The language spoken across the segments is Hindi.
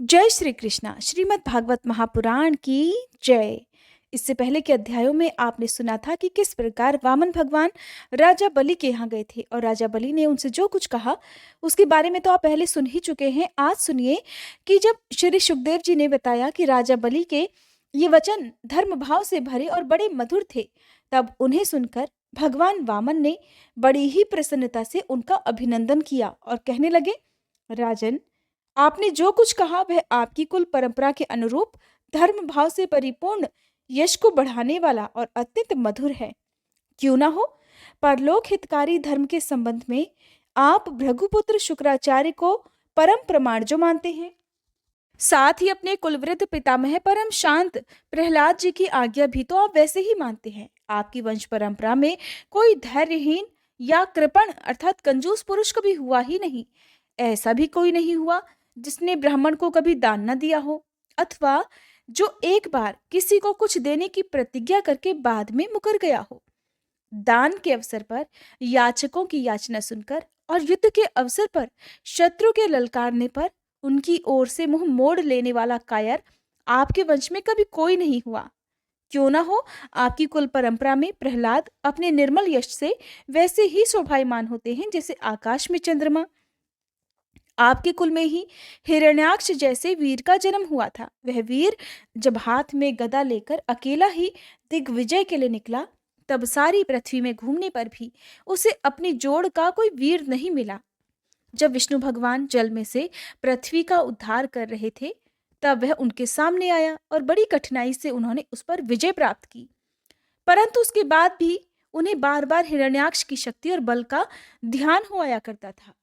जय श्री कृष्णा। श्रीमद् भागवत महापुराण की जय। इससे पहले के अध्यायों में आपने सुना था कि किस प्रकार वामन भगवान राजा बलि के यहाँ गए थे और राजा बलि ने उनसे जो कुछ कहा उसके बारे में तो आप पहले सुन ही चुके हैं। आज सुनिए कि जब श्री सुखदेव जी ने बताया कि राजा बलि के ये वचन धर्म भाव से भरे और बड़े मधुर थे, तब उन्हें सुनकर भगवान वामन ने बड़ी ही प्रसन्नता से उनका अभिनंदन किया और कहने लगे, राजन, आपने जो कुछ कहा वह आपकी कुल परंपरा के अनुरूप धर्म भाव से परिपूर्ण, यश को बढ़ाने वाला और अत्यंत मधुर है। क्यों ना हो, परलोक हितकारी धर्म के संबंध में आप भृगुपुत्र शुक्राचार्य को परम प्रमाण जो मानते हैं, साथ ही अपने कुलवृद्ध पितामह परम शांत प्रहलाद जी की आज्ञा भी तो आप वैसे ही मानते हैं। आपकी वंश परंपरा में कोई धैर्यहीन या कृपण अर्थात कंजूस पुरुष कभी हुआ ही नहीं। ऐसा भी कोई नहीं हुआ जिसने ब्राह्मण को कभी दान न दिया हो, अथवा जो एक बार किसी को कुछ देने की प्रतिज्ञा करके बाद में मुकर गया हो। दान के अवसर पर याचकों की याचना सुनकर और युद्ध के अवसर पर शत्रु के ललकारने पर उनकी ओर से मुंह मोड़ लेने वाला कायर आपके वंश में कभी कोई नहीं हुआ। क्यों ना हो, आपकी कुल परंपरा में प्रहलाद अपने निर्मल यश से वैसे ही शोभायमान होते हैं जैसे आकाश में चंद्रमा। आपके कुल में ही हिरण्याक्ष जैसे वीर का जन्म हुआ था। वह वीर जब हाथ में गदा लेकर अकेला ही दिग्विजय के लिए निकला, तब सारी पृथ्वी में घूमने पर भी उसे अपनी जोड़ का कोई वीर नहीं मिला। जब विष्णु भगवान जल में से पृथ्वी का उद्धार कर रहे थे, तब वह उनके सामने आया और बड़ी कठिनाई से उन्होंने उस पर विजय प्राप्त की। परंतु उसके बाद भी उन्हें बार बार हिरण्याक्ष की शक्ति और बल का ध्यान हो आया करता था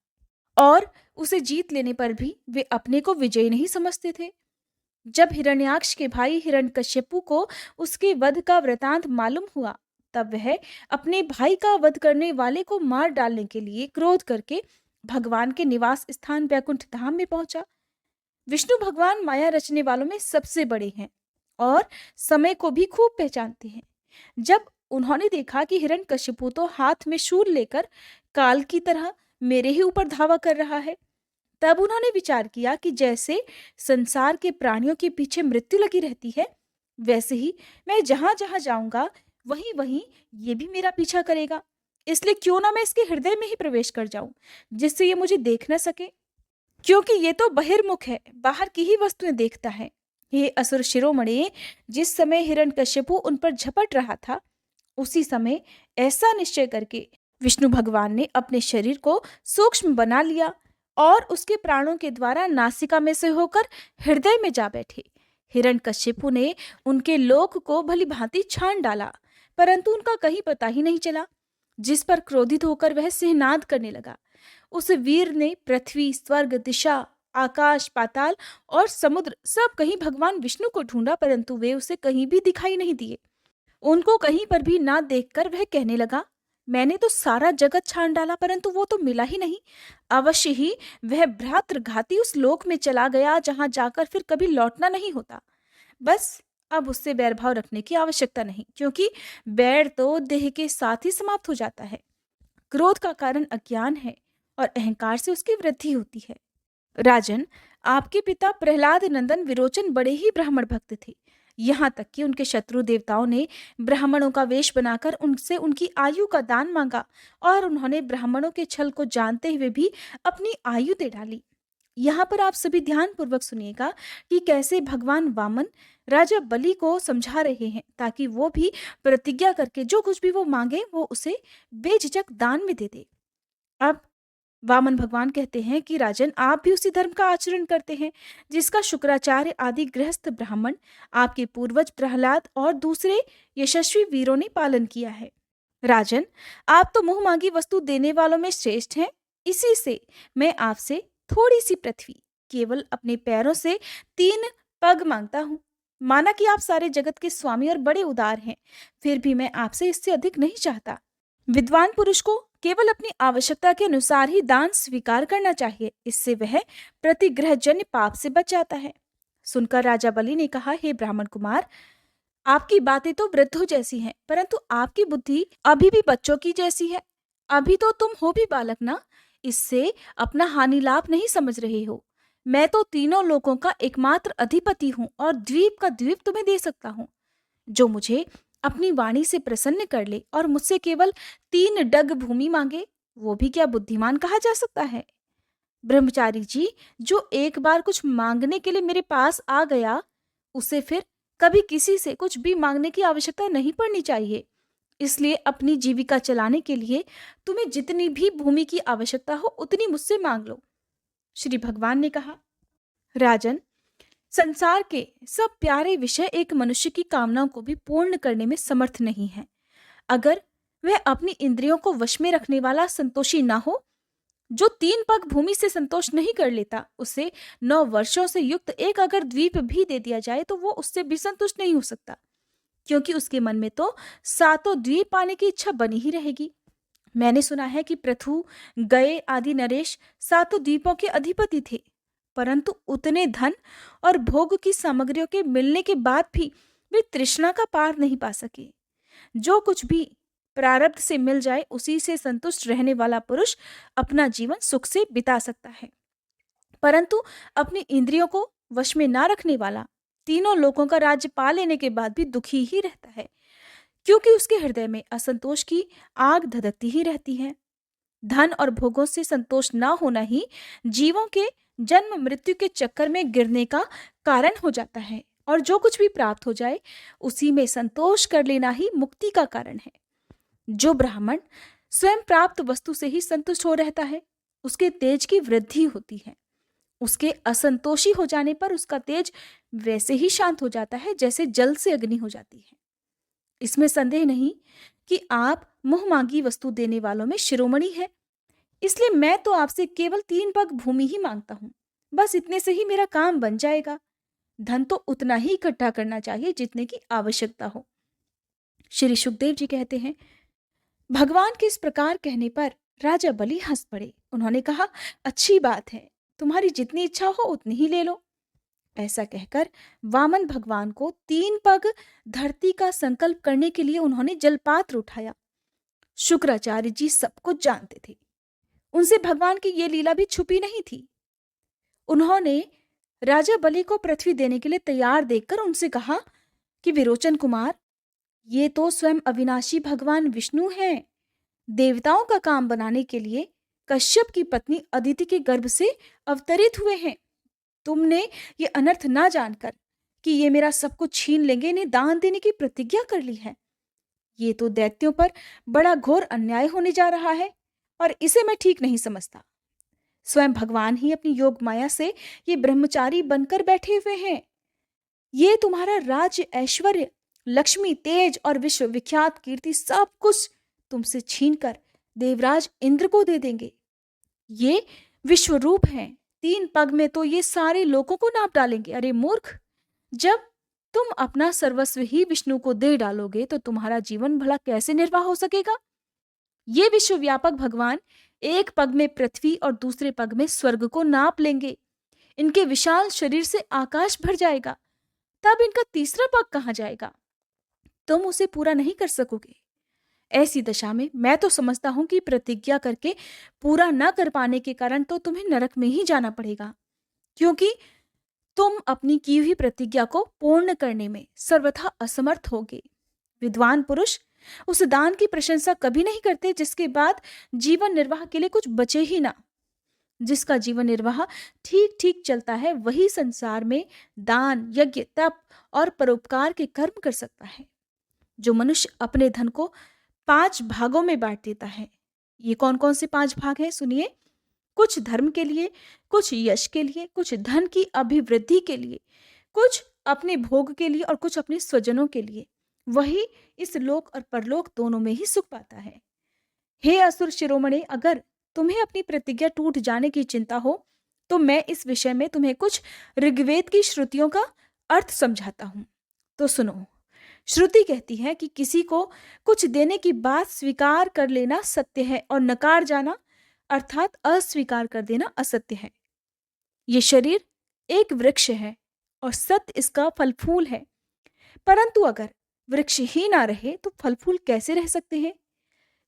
और उसे जीत लेने पर भी वे अपने को विजयी नहीं समझते थे। जब हिरण्याक्ष के भाई हिरण्यकश्यपु को उसके वध का वृतांत मालूम हुआ, तब वह अपने भाई का वध करने वाले को मार डालने के लिए क्रोध करके भगवान के निवास स्थान वैकुंठ धाम में पहुंचा। विष्णु भगवान माया रचने वालों में सबसे बड़े हैं और समय को भी खूब पहचानते हैं। जब उन्होंने देखा कि हिरण्यकश्यपु तो हाथ में शूल लेकर काल की तरह मेरे ही ऊपर धावा कर रहा है, तब उन्होंने विचार किया कि जैसे संसार के प्राणियों के पीछे मृत्यु लगी रहती है, वैसे ही मैं जहां जहां जाऊंगा वहीं वहीं ये भी मेरा पीछा करेगा। इसलिए क्यों ना मैं इसके हृदय में ही प्रवेश कर जाऊं, जिससे ये मुझे देख न सके, क्योंकि ये तो बहिर्मुख है, बाहर की ही वस्तुएं देखता है। हे असुर शिरोमणि, जिस समय हिरण्यकश्यपु उन पर झपट रहा था, उसी समय ऐसा निश्चय करके विष्णु भगवान ने अपने शरीर को सूक्ष्म बना लिया और उसके प्राणों के द्वारा नासिका में से होकर हृदय में जा बैठे। हिरण्यकश्यपु ने उनके लोक को भली भांति छान डाला, परंतु उनका कहीं पता ही नहीं चला। जिस पर क्रोधित होकर वह सिंहनाद करने लगा, उस वीर ने पृथ्वी, स्वर्ग, दिशा, आकाश, पाताल और समुद्र सब कहीं भगवान विष्णु को ढूंढा, परंतु वे उसे कहीं भी दिखाई नहीं दिए। उनको कहीं पर भी ना देखकर वह कहने लगा, मैंने तो सारा जगत छान डाला परंतु वो तो मिला ही नहीं। अवश्य ही वह भ्रातृघाती उस लोक में चला गया जहां जाकर फिर कभी लौटना नहीं होता। बस अब उससे बैरभाव रखने की आवश्यकता नहीं, क्योंकि बैर तो देह के साथ ही समाप्त हो जाता है। क्रोध का कारण अज्ञान है और अहंकार से उसकी वृद्धि होती है। राजन, आपके पिता प्रहलाद नंदन विरोचन बड़े ही ब्राह्मण भक्त थे। यहाँ तक कि उनके शत्रु देवताओं ने ब्राह्मणों का वेश बनाकर उनसे उनकी आयु का दान मांगा और उन्होंने ब्राह्मणों के छल को जानते हुए भी अपनी आयु दे डाली। यहाँ पर आप सभी ध्यान पूर्वक सुनिएगा कि कैसे भगवान वामन राजा बलि को समझा रहे हैं, ताकि वो भी प्रतिज्ञा करके जो कुछ भी वो मांगे वो उसे बेझिझक दान में दे दे। अब वामन भगवान कहते हैं कि राजन, आप भी उसी धर्म का आचरण करते हैं जिसका शुक्राचार्य आदि गृहस्थ ब्राह्मण, आपके पूर्वज प्रहलाद और दूसरे यशस्वी वीरों ने पालन किया है। राजन, आप तो मुंह मांगी वस्तु देने वालों में श्रेष्ठ हैं। इसी से मैं आपसे थोड़ी सी पृथ्वी, केवल अपने पैरों से 3 पग मांगता हूँ। माना कि आप सारे जगत के स्वामी और बड़े उदार हैं, फिर भी मैं आपसे इससे अधिक नहीं चाहता। विद्वान पुरुष को केवल अपनी आवश्यकता के अनुसार ही दान स्वीकार करना चाहिए, इससे वह प्रतिग्रहजन्य पाप से बच जाता है। सुनकर राजा बलि ने कहा, हे ब्राह्मण कुमार, आपकी बातें तो वृद्धों जैसी हैं, परंतु आपकी बुद्धि अभी भी बच्चों की जैसी है। अभी तो तुम हो भी बालक ना, इससे अपना हानि लाभ नहीं समझ रहे हो। मैं तो तीनों लोकों का एकमात्र अधिपति हूँ और द्वीप का द्वीप तुम्हें दे सकता हूँ। जो मुझे अपनी वाणी से प्रसन्न कर ले और मुझसे केवल 3 डग भूमि मांगे, वो भी क्या बुद्धिमान कहा जा सकता है? ब्रह्मचारी जी, जो एक बार कुछ मांगने के लिए मेरे पास आ गया, उसे फिर कभी किसी से कुछ भी मांगने की आवश्यकता नहीं पड़नी चाहिए। इसलिए अपनी जीविका चलाने के लिए तुम्हें जितनी भी भूमि की आवश्यकता हो उतनी मुझसे मांग लो। श्री भगवान ने कहा, राजन, संसार के सब प्यारे विषय एक मनुष्य की कामनाओं को भी पूर्ण करने में समर्थ नहीं है। अगर वह अपनी इंद्रियों को वश में रखने वाला संतोषी ना हो, जो 3 पग भूमि से संतोष नहीं कर लेता, उसे 9 वर्षों से युक्त एक अगर द्वीप भी दे दिया जाए तो वो उससे भी संतुष्ट नहीं हो सकता, क्योंकि उसके मन में तो 7 द्वीप पाने की इच्छा बनी ही रहेगी। मैंने सुना है कि पृथु, गए आदि नरेश 7 द्वीपों के अधिपति थे, परंतु उतने धन और भोग की सामग्रियों के मिलने के बाद भी वे तृष्णा का पार नहीं पा सके। जो कुछ भी प्रारब्ध से मिल जाए उसी से संतुष्ट रहने वाला पुरुष अपना जीवन सुख से बिता सकता है, परंतु अपनी इंद्रियों को वश में ना रखने वाला तीनों लोकों का राज्य पा लेने के बाद भी दुखी ही रहता है, क्योंकि उसके हृदय में असंतोष की आग धधकती ही रहती है। धन और भोगों से संतोष ना होना ही जीवों के जन्म मृत्यु के चक्कर में गिरने का कारण हो जाता है, और जो कुछ भी प्राप्त हो जाए उसी में संतोष कर लेना ही मुक्ति का कारण है। जो ब्राह्मण स्वयं प्राप्त वस्तु से ही संतुष्ट हो रहता है, उसके तेज की वृद्धि होती है। उसके असंतोषी हो जाने पर उसका तेज वैसे ही शांत हो जाता है जैसे जल से अग्नि हो जाती है। इसमें संदेह नहीं कि आप मुंह मांगी वस्तु देने वालों में शिरोमणि है, इसलिए मैं तो आपसे केवल 3 पग भूमि ही मांगता हूं। बस इतने से ही मेरा काम बन जाएगा। धन तो उतना ही इकट्ठा करना चाहिए जितने की आवश्यकता हो। श्री सुखदेव जी कहते हैं, भगवान के इस प्रकार कहने पर राजा बलि हंस पड़े। उन्होंने कहा, अच्छी बात है, तुम्हारी जितनी इच्छा हो उतनी ही ले लो। ऐसा कहकर वामन भगवान को 3 पग धरती का संकल्प करने के लिए उन्होंने जलपात्र उठाया। शुक्राचार्य जी सब कुछ जानते थे, उनसे भगवान की ये लीला भी छुपी नहीं थी। उन्होंने राजा बलि को पृथ्वी देने के लिए तैयार देखकर उनसे कहा कि विरोचन कुमार, ये तो स्वयं अविनाशी भगवान विष्णु हैं। देवताओं का काम बनाने के लिए कश्यप की पत्नी अदिति के गर्भ से अवतरित हुए हैं। तुमने ये अनर्थ ना जानकर कि ये मेरा सब कुछ छीन लेंगे, इन्हें दान देने की प्रतिज्ञा कर ली है। ये तो दैत्यों पर बड़ा घोर अन्याय होने जा रहा है और इसे मैं ठीक नहीं समझता। स्वयं भगवान ही अपनी योग माया से ये ब्रह्मचारी बनकर बैठे हुए हैं। ये तुम्हारा राज्य, ऐश्वर्य, लक्ष्मी, तेज और विश्व विख्यात कीर्ति सब कुछ तुमसे छीनकर देवराज इंद्र को दे देंगे। ये विश्व रूप हैं, 3 पग में तो ये सारे लोगों को नाप डालेंगे। अरे मूर्ख, जब तुम अपना सर्वस्व ही विष्णु को दे डालोगे तो तुम्हारा जीवन भला कैसे निर्वाह हो सकेगा? ये विश्वव्यापक भगवान 1 पग में पृथ्वी और दूसरे पग में स्वर्ग को नाप लेंगे। इनके विशाल शरीर से आकाश भर जाएगा, तब इनका तीसरा पग कहां जाएगा? तुम उसे पूरा नहीं कर सकोगे। ऐसी दशा में मैं तो समझता हूं कि प्रतिज्ञा करके पूरा न कर पाने के कारण तो तुम्हें नरक में ही जाना पड़ेगा, क्योंकि तुम अपनी की हुई प्रतिज्ञा को पूर्ण करने में सर्वथा असमर्थ होगे। विद्वान पुरुष उस दान की प्रशंसा कभी नहीं करते जिसके बाद जीवन निर्वाह के लिए कुछ बचे ही ना। जिसका जीवन निर्वाह ठीक ठीक चलता है वही संसार में दान, यज्ञ, तप और परोपकार के कर्म कर सकता है। जो मनुष्य अपने धन को 5 भागों में बांट देता है, ये कौन कौन से 5 भाग हैं सुनिए। कुछ धर्म के लिए, कुछ यश के लिए, कुछ धन की अभिवृद्धि के लिए, कुछ अपने भोग के लिए और कुछ अपने स्वजनों के लिए, वही इस लोक और परलोक दोनों में ही सुख पाता है। हे असुर शिरोमणि, अगर तुम्हें अपनी प्रतिज्ञा टूट जाने की चिंता हो तो मैं इस विषय में तुम्हें कुछ ऋग्वेद की श्रुतियों का अर्थ समझाता हूं। तो सुनो। श्रुति कहती है कि किसी को कुछ देने की बात स्वीकार कर लेना सत्य है और नकार जाना अर्थात अस्वीकार कर देना असत्य है। ये शरीर एक वृक्ष है और सत्य इसका फल फूल है, परंतु अगर वृक्ष ही ना रहे तो फल फूल कैसे रह सकते हैं?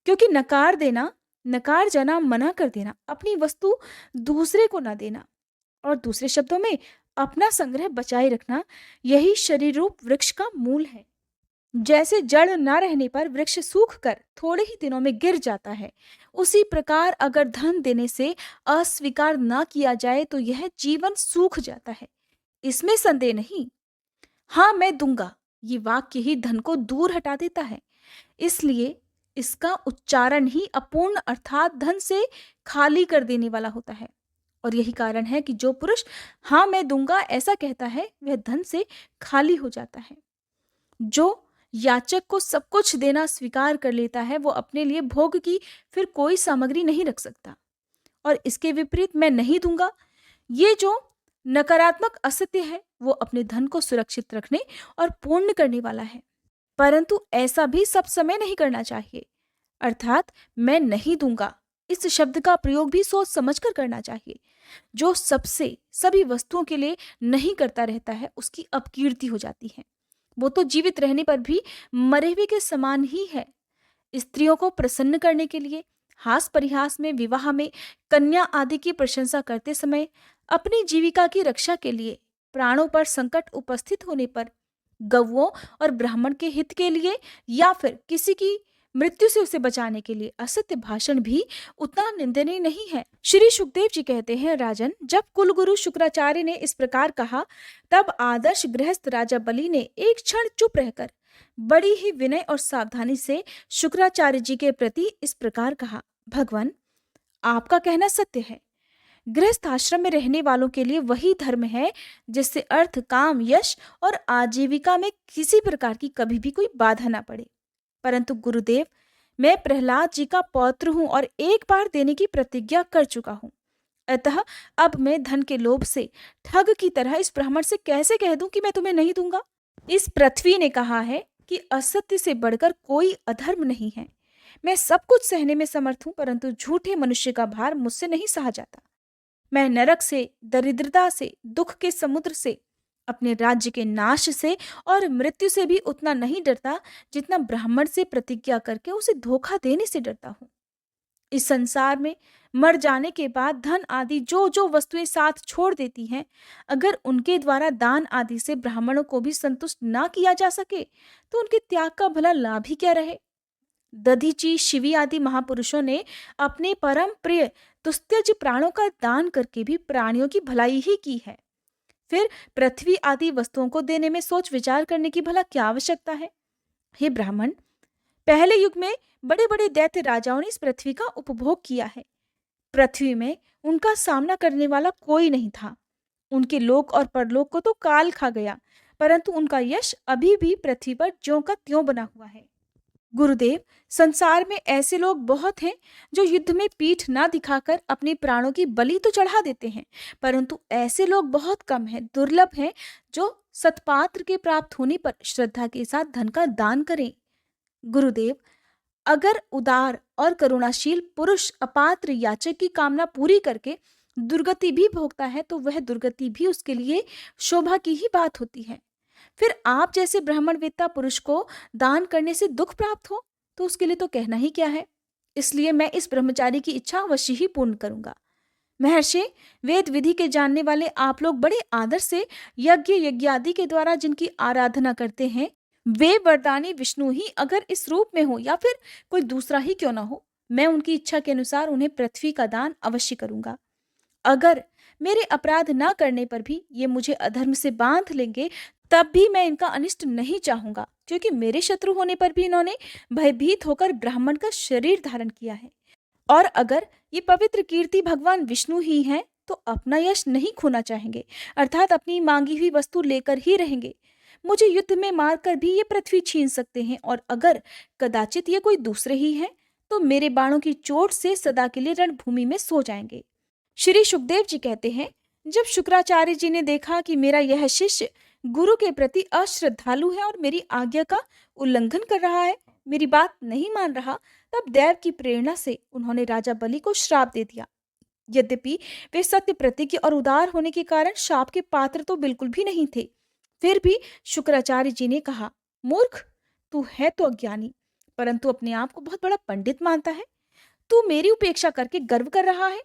क्योंकि नकार देना, नकार जाना, मना कर देना, अपनी वस्तु दूसरे को ना देना, और दूसरे शब्दों में अपना संग्रह बचाए रखना, यही शरीर रूप वृक्ष का मूल है। जैसे जड़ न रहने पर वृक्ष सूख कर थोड़े ही दिनों में गिर जाता है, उसी प्रकार अगर धन देने से अस्वीकार न किया जाए तो यह जीवन सूख जाता है, इसमें संदेह नहीं। हाँ, मैं दूंगा, ये वाक्य ही धन को दूर हटा देता है। इसलिए इसका उच्चारण ही अपूर्ण अर्थात धन से खाली कर देने वाला होता है। और यही कारण है कि जो पुरुष हाँ मैं दूंगा ऐसा कहता है, वह धन से खाली हो जाता है। जो याचक को सब कुछ देना स्वीकार कर लेता है, वो अपने लिए भोग की फिर कोई सामग्री नहीं रख सकता। और इसके विपरीत मैं नहीं दूंगा, ये जो नकारात्मक असत्य है, वो अपने धन को सुरक्षित रखने और पूर्ण करने वाला है। परंतु ऐसा भी सब समय नहीं करना चाहिए। अर्थात मैं नहीं दूंगा इस शब्द का प्रयोग भी सोच समझकर करना चाहिए। जो सबसे सभी वस्तुओं के लिए नहीं करता रहता है, उसकी अपकीर्ति हो जाती है। वो तो जीवित रहने पर भी मरे हुए के समान ही है। स्त्रियों को प्रसन्न करने के लिए हास परिहास में, विवाह में, कन्या आदि की प्रशंसा करते समय, अपनी जीविका की रक्षा के लिए, प्राणों पर संकट उपस्थित होने पर, गौओं और ब्राह्मण के हित के लिए या फिर किसी की मृत्यु से उसे बचाने के लिए असत्य भाषण भी उतना निंदनीय नहीं है। श्री सुखदेव जी कहते हैं, राजन, जब कुलगुरु शुक्राचार्य ने इस प्रकार कहा, तब आदर्श गृहस्थ राजा बलि ने एक क्षण चुप रहकर बड़ी ही विनय और सावधानी से शुक्राचार्य जी के प्रति इस प्रकार कहा, भगवान, आपका कहना सत्य है। गृहस्थ आश्रम में रहने वालों के लिए वही धर्म है जिससे अर्थ, काम, यश और आजीविका में किसी प्रकार की कभी भी कोई बाधा ना पड़े। परंतु गुरुदेव, मैं प्रहलाद जी का पौत्र हूं और एक बार देने की प्रतिज्ञा कर चुका हूं। अतः अब मैं धन के लोभ से ठग की तरह इस ब्राह्मण से कैसे कह दूं कि मैं तुम्हें नहीं दूंगा। इस पृथ्वी ने कहा है कि असत्य से बढ़कर कोई अधर्म नहीं है। मैं सब कुछ सहने में समर्थ हूं, परंतु झूठे मनुष्य का भार मुझसे नहीं सहा जाता। मैं नरक से, दरिद्रता से, दुख के समुद्र से, अपने राज्य के नाश से और मृत्यु से भी उतना नहीं डरता जितना ब्राह्मण से प्रतिज्ञा करके उसे धोखा देने से डरता हूं। इस संसार में मर जाने के बाद धन आदि जो जो वस्तुएं साथ छोड़ देती हैं, अगर उनके द्वारा दान आदि से ब्राह्मणों को भी संतुष्ट ना किया जा सके तो उनके त्याग का भला लाभ ही क्या रहे। दधीची, शिवी आदि महापुरुषों ने अपने परम प्रिय तुस्त्यज प्राणों का दान करके भी प्राणियों की भलाई ही की है। फिर पृथ्वी आदि वस्तुओं को देने में सोच विचार करने की भला क्या आवश्यकता है। हे ब्राह्मण, पहले युग में बड़े बड़े दैत्य राजाओं ने इस पृथ्वी का उपभोग किया है। पृथ्वी में उनका सामना करने वाला कोई नहीं था। उनके लोक और परलोक को तो काल खा गया, परंतु उनका यश अभी भी पृथ्वी पर ज्यों का त्यों बना हुआ है। गुरुदेव, संसार में ऐसे लोग बहुत हैं जो युद्ध में पीठ ना दिखाकर अपने प्राणों की बलि तो चढ़ा देते हैं, परंतु ऐसे लोग बहुत कम हैं, दुर्लभ हैं, जो सत्पात्र के प्राप्त होने पर श्रद्धा के साथ धन का दान करें। गुरुदेव, अगर उदार और करुणाशील पुरुष अपात्र याचक की कामना पूरी करके दुर्गति भी भोगता है, तो वह दुर्गति भी उसके लिए शोभा की ही बात होती है। फिर आप जैसे ब्राह्मणवेत्ता पुरुष को दान करने से दुख प्राप्त हो तो उसके लिए तो कहना ही क्या है। इसलिए मैं इस ब्रह्मचारी की इच्छा अवश्य ही पूर्ण करूंगा। महर्षि, वेद विधि के जानने वाले आप लोग बड़े आदर से यज्ञ यज्ञादि के द्वारा जिनकी आराधना करते हैं, वे वरदानी विष्णु ही अगर इस रूप में हो या फिर कोई दूसरा ही क्यों ना हो, मैं उनकी इच्छा के अनुसार उन्हें पृथ्वी का दान अवश्य करूंगा। अगर मेरे अपराध न करने पर भी ये मुझे अधर्म से बांध लेंगे, तब भी मैं इनका अनिष्ट नहीं चाहूंगा, क्योंकि मेरे शत्रु होने पर भी इन्होंने भयभीत होकर ब्राह्मण का शरीर धारण किया है। और अगर ये पवित्र कीर्ति भगवान विष्णु ही हैं, तो अपना यश नहीं खोना चाहेंगे, अर्थात अपनी मांगी हुई वस्तु लेकर ही रहेंगे। मुझे युद्ध में मारकर भी ये पृथ्वी छीन सकते हैं, और अगर कदाचित ये कोई दूसरे ही हैं, तो मेरे बाणों की चोट से सदा के लिए रणभूमि में सो जाएंगे। श्री सुखदेव जी कहते हैं, जब शुक्राचार्य जी ने देखा कि मेरा यह शिष्य गुरु के प्रति अश्रद्धालु है और मेरी आज्ञा का उल्लंघन कर रहा है, मेरी बात नहीं मान रहा, तब दैव की प्रेरणा से उन्होंने राजा बलि को श्राप दे दिया। यद्यपि वे सत्य प्रतिज्ञ और उदार होने के कारण शाप के पात्र तो बिल्कुल भी नहीं थे, फिर भी शुक्राचार्य जी ने कहा, मूर्ख, तू है तो अज्ञानी, परंतु अपने आप को बहुत बड़ा पंडित मानता है। तू मेरी उपेक्षा करके गर्व कर रहा है।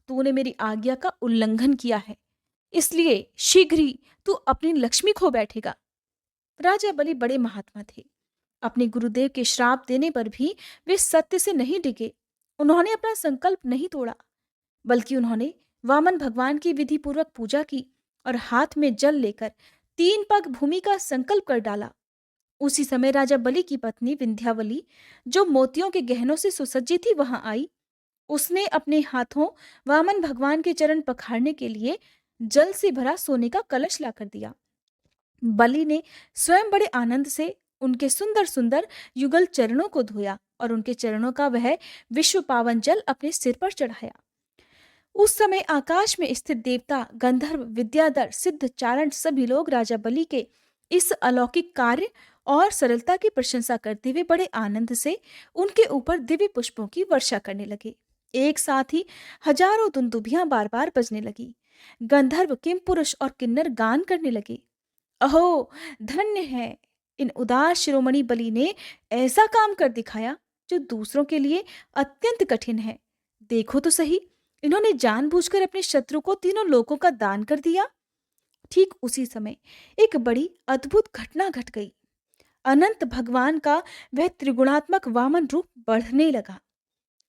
तूने मेरी आज्ञा का उल्लंघन किया है। इसलिए शीघ्र ही तू अपनी लक्ष्मी खो बैठेगा। राजा बलि बड़े महात्मा थे। अपने गुरुदेव के श्राप देने पर भी वे सत्य से नहीं डिगे। उन्होंने अपना संकल्प नहीं तोड़ा, बल्कि उन्होंने वामन भगवान की विधि पूर्वक पूजा की और हाथ में जल लेकर 3 पग भूमि का संकल्प कर डाला। उसी समय राजा बलि की पत्नी विंध्यावली, जो मोतियों के गहनों से सुसज्जित थी, वहां आई। उसने अपने हाथों वामन भगवान के चरण पखारने के लिए जल से भरा सोने का कलश लाकर दिया। बलि ने स्वयं बड़े आनंद से उनके सुंदर सुंदर युगल चरणों को धोया और उनके चरणों का वह विश्व पावन जल अपने सिर पर चढ़ाया। उस समय आकाश में स्थित देवता, गंधर्व, विद्याधर, सिद्ध, चारण सभी लोग राजा बलि के इस अलौकिक कार्य और सरलता की प्रशंसा करते हुए बड़े आनंद से उनके ऊपर दिव्य पुष्पों की वर्षा करने लगे। एक साथ ही हजारों दुंदुभियां बार बार बजने लगी। गंधर्व, किम पुरुष और किन्नर गान करने लगे। अहो, धन्य है इन उदास शिरोमणि बलि ने ऐसा काम कर दिखाया जो दूसरों के लिए अत्यंत कठिन है। देखो तो सही, इन्होंने जानबूझकर अपने शत्रु को तीनों लोकों का दान कर दिया। ठीक उसी समय एक बड़ी अद्भुत घटना घट गई। अनंत भगवान का वह त्रिगुणात्मक वामन रूप बढ़ने लगा।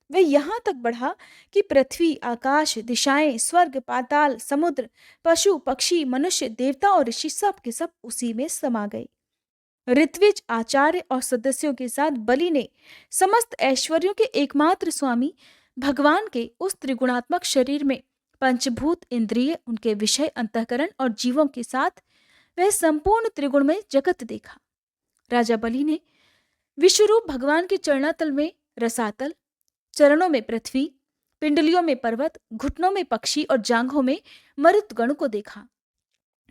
वह यहां तक बढ़ा कि पृथ्वी, आकाश, दिशाएं, स्वर्ग, पाताल, समुद्र, पशु, पक्षी, मनुष्य, देवता और ऋषि सब के सब उसी में समा गए। ऋत्विज, आचार्य और सदस्यों के साथ बलि ने समस्त ऐश्वर्यों के एकमात्र स्वामी भगवान के उस त्रिगुणात्मक शरीर में पंचभूत, इंद्रिय, उनके विषय, अंतःकरण और जीवों के साथ वह संपूर्ण त्रिगुणमय जगत देखा। राजा बलि ने विश्वरूप भगवान के चरणातल में रसातल, चरणों में पृथ्वी, पिंडलियों में पर्वत, घुटनों में पक्षी और जांघों में मरुतगण को देखा।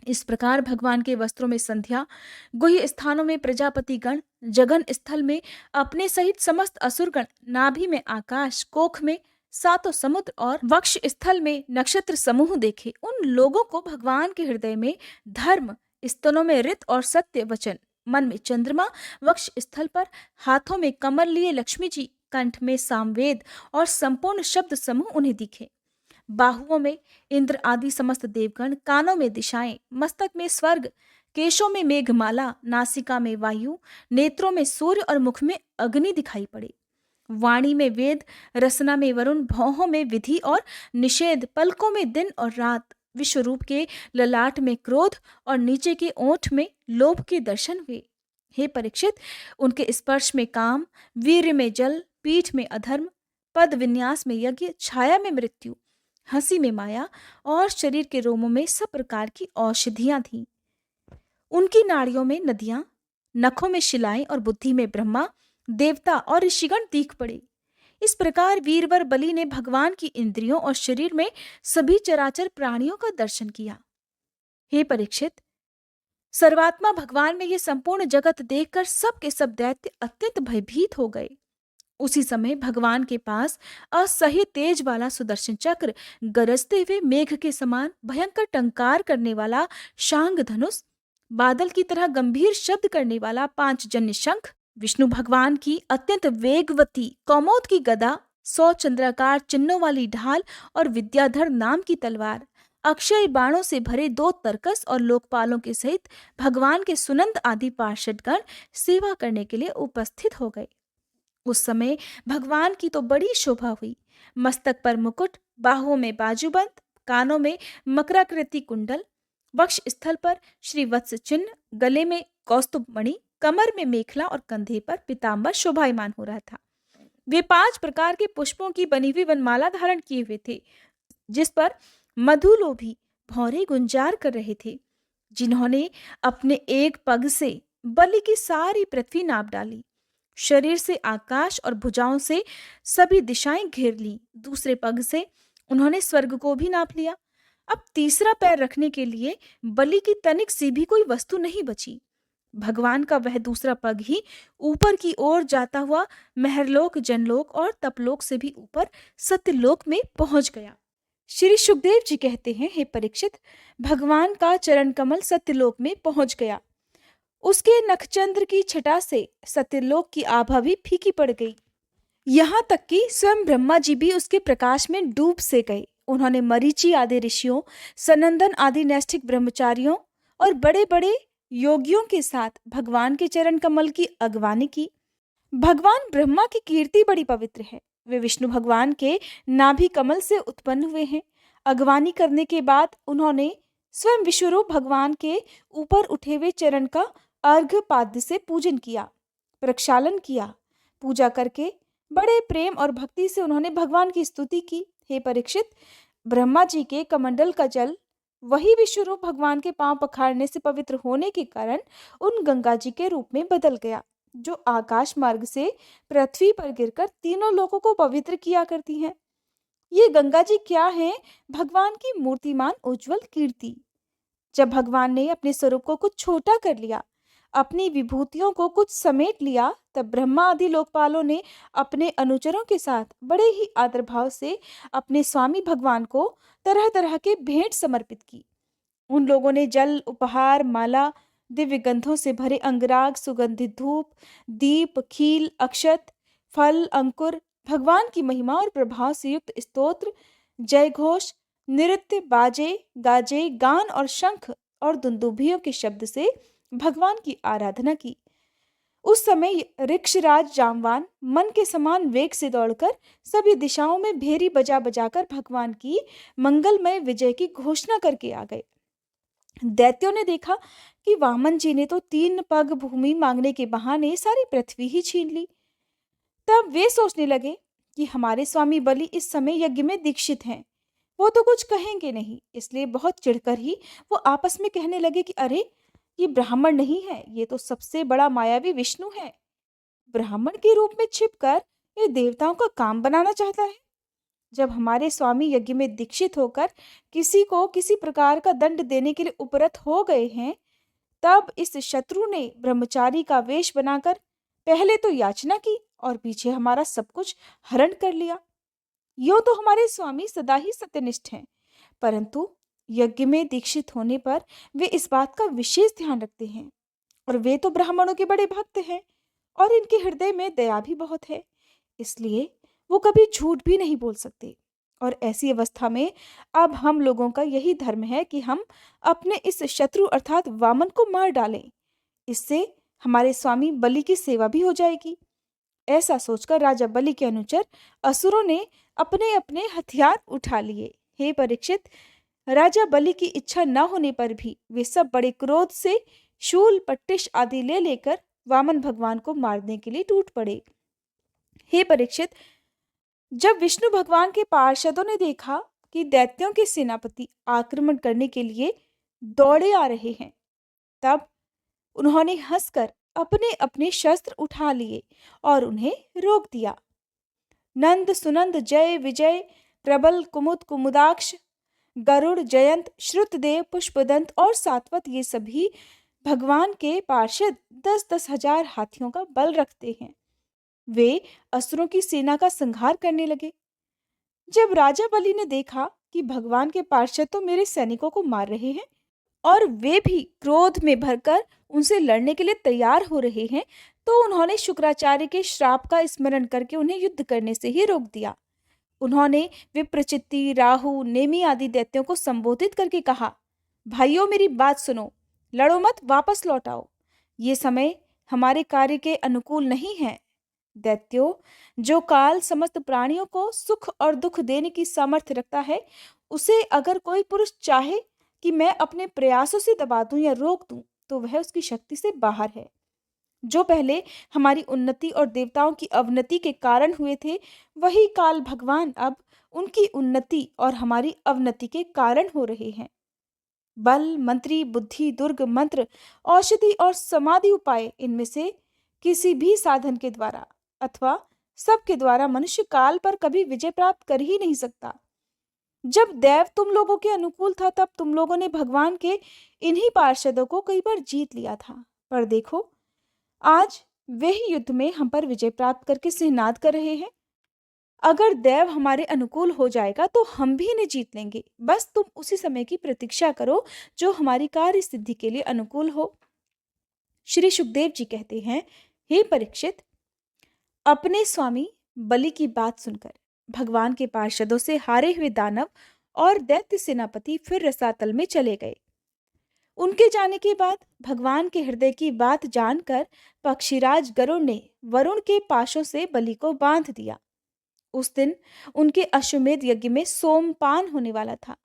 इस प्रकार भगवान के वस्त्रों में संध्या, गुह्य स्थानों में प्रजापति गण, जगन स्थल में अपने सहित समस्त असुरगण, नाभि में आकाश, कोख में सातों समुद्र और वक्ष स्थल में नक्षत्र समूह देखे। उन लोगों को भगवान के हृदय में धर्म, स्तनों में ऋत और सत्य वचन, मन में चंद्रमा, वक्ष स्थल पर हाथों में कमल लिए लक्ष्मी जी, कंठ में सामवेद और संपूर्ण शब्द समूह उन्हें दिखे। बाहुओं में इंद्र आदि समस्त देवगण, कानों में दिशाएं, मस्तक में स्वर्ग, केशों में मेघमाला, नासिका में वायु, नेत्रों में सूर्य और मुख में अग्नि दिखाई पड़े। वाणी में वेद, रसना में वरुण, भौहों में विधि और निषेध, पलकों में दिन और रात, विश्वरूप के ललाट में क्रोध और नीचे के ओंठ में लोभ के दर्शन हुए। हे परीक्षित, उनके स्पर्श में काम, वीर्य में जल, पीठ में अधर्म, पद विन्यास में यज्ञ, छाया में मृत्यु, हंसी में माया और शरीर के रोमों में सब प्रकार की औषधियां थीं। उनकी नाड़ियों में नदियां, नखों में शिलाएं और बुद्धि में ब्रह्मा, देवता और ऋषिगण दीख पड़े। इस प्रकार वीरवर बलि ने भगवान की इंद्रियों और शरीर में सभी चराचर प्राणियों का दर्शन किया। हे परीक्षित, सर्वात्मा भगवान में यह संपूर्ण जगत देखकर सब के सब दैत्य अत्यंत भयभीत हो गए। उसी समय भगवान के पास असह्य तेज वाला सुदर्शन चक्र, गरजते हुए मेघ के समान भयंकर टंकार करने वाला शांग धनुष, बादल की तरह गंभीर शब्द करने वाला 5 जन्य शंख, विष्णु भगवान की अत्यंत वेगवती कौमोद की गदा, 100 चंद्राकार चिन्हों वाली ढाल और विद्याधर नाम की तलवार, अक्षय बाणों से भरे 2 तरकस और लोकपालों के सहित भगवान के सुनंद आदि पार्षदगण सेवा करने के लिए उपस्थित हो गए। उस समय भगवान की तो बड़ी शोभा हुई। मस्तक पर मुकुट, बाहुओं में बाजूबंद, कानों में मकराकृति कुंडल, वक्ष स्थल पर श्रीवत्स चिन्ह, गले में कौस्तुभ मणि, कमर में मेखला और कंधे पर पीताम्बर शोभायमान हो रहा था। वे 5 प्रकार के पुष्पों की बनी हुई वनमाला धारण किए हुए थे, जिस पर मधुलोभी भौरे गुंजार कर रहे थे, जिन्होंने अपने एक पग से बलि की सारी पृथ्वी नाप डाली। शरीर से आकाश और भुजाओं से सभी दिशाएं घेर ली। दूसरे पग से उन्होंने स्वर्ग को भी नाप लिया। अब तीसरा पैर रखने के लिए बलि की तनिक सी भी कोई वस्तु नहीं बची। भगवान का वह दूसरा पग ही ऊपर की ओर जाता हुआ महरलोक, जनलोक और तपलोक से भी ऊपर सत्यलोक में पहुंच गया। श्री सुखदेव जी कहते हैं, हे परीक्षित, भगवान का चरण कमल सत्यलोक में पहुंच गया। उसके नखचंद्र की छटा से सत्यलोक की आभा भी फीकी पड़ गई। यहाँ तक कि स्वयं ब्रह्मा जी भी उसके प्रकाश में डूब से गए उन्होंने मरीचि आदि ऋषियों, सनंदन आदि नैष्ठिक ब्रह्मचारियों और बड़े बड़े योगियों के साथ भगवान के चरण कमल की अगवानी की। भगवान ब्रह्मा की कीर्ति बड़ी पवित्र है। वे विष्णु भगवान के नाभि कमल से उत्पन्न हुए हैं। अगवानी करने के बाद उन्होंने स्वयं विश्वरूप भगवान के ऊपर उठे हुए चरण का अर्घ्य पाद्य से पूजन किया, प्रक्षालन किया। पूजा करके बड़े प्रेम और भक्ति से उन्होंने भगवान की स्तुति की। हे परीक्षित, ब्रह्मा जी के कमंडल का जल वही विश्वरूप भगवान के पांव पखारने से पवित्र होने के कारण उन गंगा जी के रूप में बदल गया, जो आकाश मार्ग से पृथ्वी पर गिरकर तीनों लोगों को पवित्र किया करती हैं। ये गंगा जी क्या है? भगवान की मूर्तिमान उज्जवल कीर्ति। जब भगवान ने अपने स्वरूप को कुछ छोटा कर लिया, अपनी विभूतियों को कुछ समेट लिया, तब ब्रह्मा आदि लोकपालों ने अपने अनुचरों के साथ बड़े ही आदर भाव से अपने स्वामी भगवान को तरह तरह के भेंट समर्पित की। उन लोगों ने जल, उपहार, माला, दिव्य गंधों से भरे अंगराग, सुगंधित धूप, दीप, खील, अक्षत, फल, अंकुर, भगवान की महिमा और प्रभाव से युक्त स्तोत्र, जय घोष, नृत्य, बाजे, गाजे, गान और शंख और दुंदुभियों के शब्द से भगवान की आराधना की। उस समय ऋक्षराज जामवान मन के समान वेग से दौड़कर सभी दिशाओं में भेरी बजा बजाकर भगवान की मंगलमय विजय की घोषणा करके आ गए। दैत्यों ने देखा कि वामन जी ने तो 3 पग भूमि मांगने के बहाने सारी पृथ्वी ही छीन ली। तब वे सोचने लगे कि हमारे स्वामी बलि इस समय यज्ञ में दीक्षित हैं, वो तो कुछ कहेंगे नहीं। इसलिए बहुत चिढ़कर ही वो आपस में कहने लगे कि अरे, ये ब्राह्मण नहीं है, ये तो सबसे बड़ा मायावी विष्णु है। ब्राह्मण के रूप में छिपकर ये देवताओं का काम बनाना चाहता है। जब हमारे स्वामी यज्ञ में दीक्षित होकर किसी को किसी प्रकार का दंड देने के लिए उपरत हो गए हैं, तब इस शत्रु ने ब्रह्मचारी का वेश बनाकर पहले तो याचना की और पीछे हमारा सब कुछ हरण कर लिया। यूं तो हमारे स्वामी सदा ही सत्यनिष्ठ हैं, परंतु यज्ञ में दीक्षित होने पर वे इस बात का विशेष ध्यान रखते हैं। और वे तो ब्राह्मणों के बड़े भक्त हैं और इनके हृदय में दया भी बहुत है, इसलिए वो कभी झूठ भी नहीं बोल सकते। और ऐसी अवस्था में अब हम लोगों का यही धर्म है कि हम अपने इस शत्रु अर्थात वामन को मार डालें। इससे हमारे स्वामी बलि की सेवा भी हो जाएगी। ऐसा सोचकर राजा बलि के अनुचर असुरों ने अपने अपने हथियार उठा लिए। हे परीक्षित, राजा बलि की इच्छा न होने पर भी वे सब बड़े क्रोध से शूल, पट्टिश आदि ले लेकर वामन भगवान को मारने के लिए टूट पड़े। हे परीक्षित, जब विष्णु भगवान के पार्षदों ने देखा कि दैत्यों के सेनापति आक्रमण करने के लिए दौड़े आ रहे हैं, तब उन्होंने हंसकर अपने अपने शस्त्र उठा लिए और उन्हें रोक दिया। नंद, सुनंद, जय, विजय, प्रबल, कुमुद, कुमुदाक्ष, गरुड़, जयंत, श्रुतदेव, पुष्पदंत और सात्वत, ये सभी भगवान के पार्षद 10-10 हजार हाथियों का बल रखते हैं। वे असुरों की सेना का संहार करने लगे। जब राजा बलि ने देखा कि भगवान के पार्षद तो मेरे सैनिकों को मार रहे हैं और वे भी क्रोध में भरकर उनसे लड़ने के लिए तैयार हो रहे हैं, तो उन्होंने शुक्राचार्य के श्राप का स्मरण करके उन्हें युद्ध करने से ही रोक दिया। उन्होंने विप्रचित्ति, राहु, नेमि आदि दैत्यों को संबोधित करके कहा, भाइयों मेरी बात सुनो, लड़ो मत, वापस लौट आओ। ये समय हमारे कार्य के अनुकूल नहीं है। दैत्यों, जो काल समस्त प्राणियों को सुख और दुख देने की सामर्थ्य रखता है, उसे अगर कोई पुरुष चाहे कि मैं अपने प्रयासों से दबा दूं या रोक दूं, तो वह उसकी शक्ति से बाहर है। जो पहले हमारी उन्नति और देवताओं की अवनति के कारण हुए थे, वही काल भगवान अब उनकी उन्नति और हमारी अवनति के कारण हो रहे हैं। बल, मंत्री, बुद्धि, दुर्ग, मंत्र, औषधि और समाधि उपाय, इनमें से किसी भी साधन के द्वारा अथवा सबके द्वारा मनुष्य काल पर कभी विजय प्राप्त कर ही नहीं सकता। जब दैव तुम लोगों के अनुकूल था, तब तुम लोगों ने भगवान के इन्हीं पार्षदों को कई बार जीत लिया था, पर देखो आज वे ही युद्ध में हम पर विजय प्राप्त करके सिंहनाद कर रहे हैं। अगर दैव हमारे अनुकूल हो जाएगा तो हम भी इन्हें जीत लेंगे। बस तुम उसी समय की प्रतीक्षा करो जो हमारी कार्य सिद्धि के लिए अनुकूल हो। श्री सुखदेव जी कहते हैं, हे परीक्षित, अपने स्वामी बलि की बात सुनकर भगवान के पार्षदों से हारे हुए दानव और दैत्य सेनापति फिर रसातल में चले गए। उनके जाने के बाद भगवान के हृदय की बात जानकर पक्षीराज गरुड़ ने वरुण के पाशों से बलि को बांध दिया। उस दिन उनके अश्वमेध यज्ञ में सोमपान होने वाला था।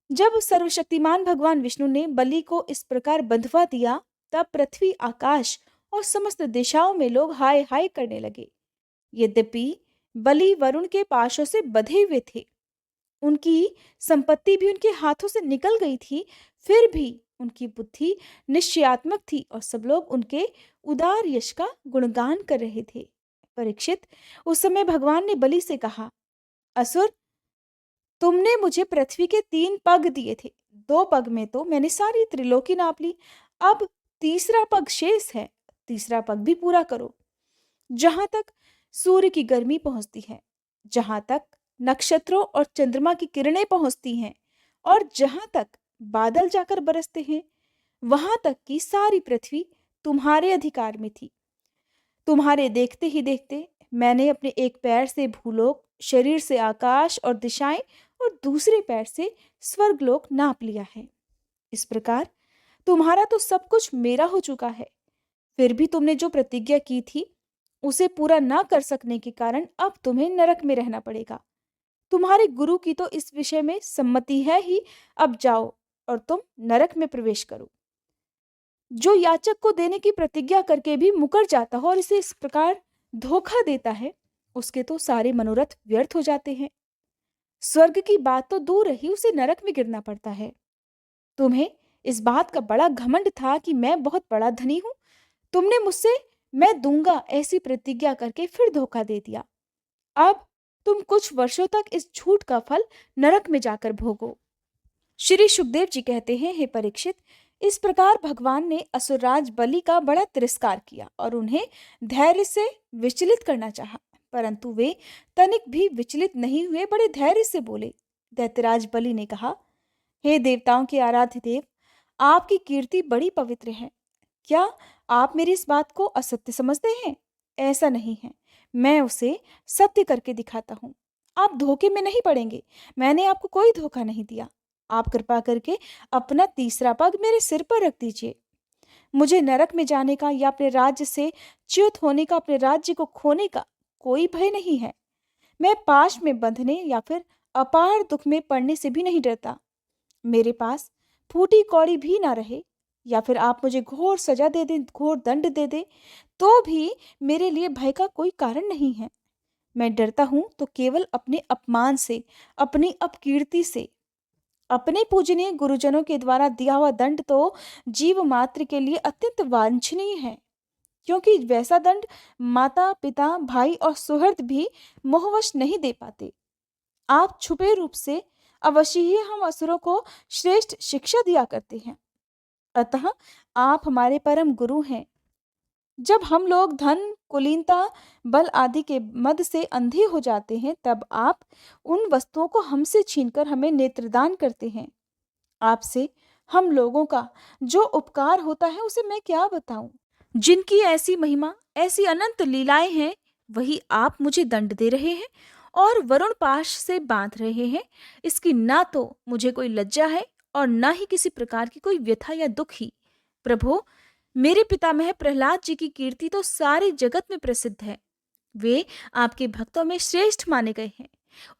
जब सर्वशक्तिमान भगवान विष्णु ने बलि को इस प्रकार बंधवा दिया, तब पृथ्वी, आकाश और समस्त दिशाओं में लोग हाय हाय करने लगे। यद्यपि बलि वरुण के पाशों से बंधे हुए थे, उनकी संपत्ति भी उनके हाथों से निकल गई थी, फिर भी उनकी बुद्धि निश्चयात्मक थी और सब लोग उनके उदार यश का गुणगान कर रहे थे। परीक्षित, उस समय भगवान ने बलि से कहा, असुर, तुमने मुझे पृथ्वी के 3 पग दिए थे। 2 पग में तो मैंने सारी त्रिलोकी नाप ली। अब तीसरा पग शेष है, तीसरा पग भी पूरा करो। जहां तक सूर्य की गर्मी पहुंचती है, जहां तक नक्षत्रों और चंद्रमा की किरणें पहुंचती हैं, और जहां तक बादल जाकर बरसते हैं, वहां तक की सारी पृथ्वी तुम्हारे अधिकार में थी। तुम्हारे देखते ही देखते मैंने अपने एक पैर से भूलोक, शरीर से आकाश और दिशाएं, और दूसरे पैर से स्वर्गलोक नाप लिया है। इस प्रकार तुम्हारा तो सब कुछ मेरा हो चुका है। फिर भी तुमने जो प्रतिज्ञा की थी, उसे पूरा ना कर सकने के कारण अब तुम्हें नरक में रहना पड़ेगा। तुम्हारे गुरु की तो इस विषय में सम्मति है ही। अब जाओ और तुम नरक में प्रवेश करो। जो याचक को देने की प्रतिज्ञा करके भी मुकर जाता हो और इसे इस प्रकार धोखा देता है, उसके तो सारे मनोरथ व्यर्थ हो जाते हैं। स्वर्ग की बात तो दूर रही, उसे नरक में गिरना पड़ता है। तुम्हें इस बात का बड़ा घमंड था कि मैं बहुत बड़ा धनी हूं। तुमने मुझसे मैं दूंगा ऐसी प्रतिज्ञा करके फिर धोखा दे दिया। अब तुम कुछ वर्षों तक इस झूठ का फल नरक में जाकर भोगो। श्री सुखदेव जी कहते हैं, हे परीक्षित, इस प्रकार भगवान ने असुरराज बलि का बड़ा तिरस्कार किया और उन्हें धैर्य से विचलित करना चाहा, परंतु वे तनिक भी विचलित नहीं हुए, बड़े धैर्य से बोले। दैत्यराज बलि ने कहा, हे देवताओं के आराध्य देव, आपकी कीर्ति बड़ी पवित्र है। क्या आप मेरी इस बात को असत्य समझते हैं? ऐसा नहीं है, मैं उसे सत्य करके दिखाता हूँ। आप धोखे में नहीं पड़ेंगे। मैंने आपको कोई धोखा नहीं दिया। आप कृपा करके अपना तीसरा पग मेरे सिर पर रख दीजिए। मुझे नरक में जाने का या अपने राज्य से च्युत होने का, अपने राज्य को खोने का कोई भय नहीं है। मैं पाश में बंधने या फिर अपार दुख में पड़ने से भी नहीं डरता। मेरे पास फूटी कौड़ी भी ना रहे, या फिर आप मुझे घोर सजा दे दें, घोर दंड दे दे, तो भी मेरे लिए भय का कोई कारण नहीं है। मैं डरता हूं तो केवल अपने अपमान से, अपनी अपकीर्ति से। अपने पूजनीय गुरुजनों के द्वारा दिया हुआ दंड तो जीव मात्र के लिए अत्यंत वांछनीय है, क्योंकि वैसा दंड माता, पिता, भाई और सुहृद भी मोहवश नहीं दे पाते। आप छुपे रूप से अवश्य ही हम असुरों को श्रेष्ठ शिक्षा दिया करते हैं। अतः आप हमारे परम गुरु हैं। जब हम लोग धन, कुलीनता, बल आदि के मद से अंधे हो जाते हैं, तब आप उन वस्तुओं को हमसे छीनकर हमें नेत्रदान करते हैं। आपसे हम लोगों का जो उपकार होता है, उसे मैं क्या बताऊं। जिनकी ऐसी महिमा, ऐसी अनंत लीलाएं हैं, वही आप मुझे दंड दे रहे हैं और वरुण पाश से बांध रहे हैं। इसकी ना तो मुझे कोई लज्जा है और ना ही किसी प्रकार की कोई व्यथा या दुख ही। प्रभु, मेरे पितामह प्रहलाद जी की कीर्ति तो सारे जगत में प्रसिद्ध है। वे आपके भक्तों में श्रेष्ठ माने गए हैं।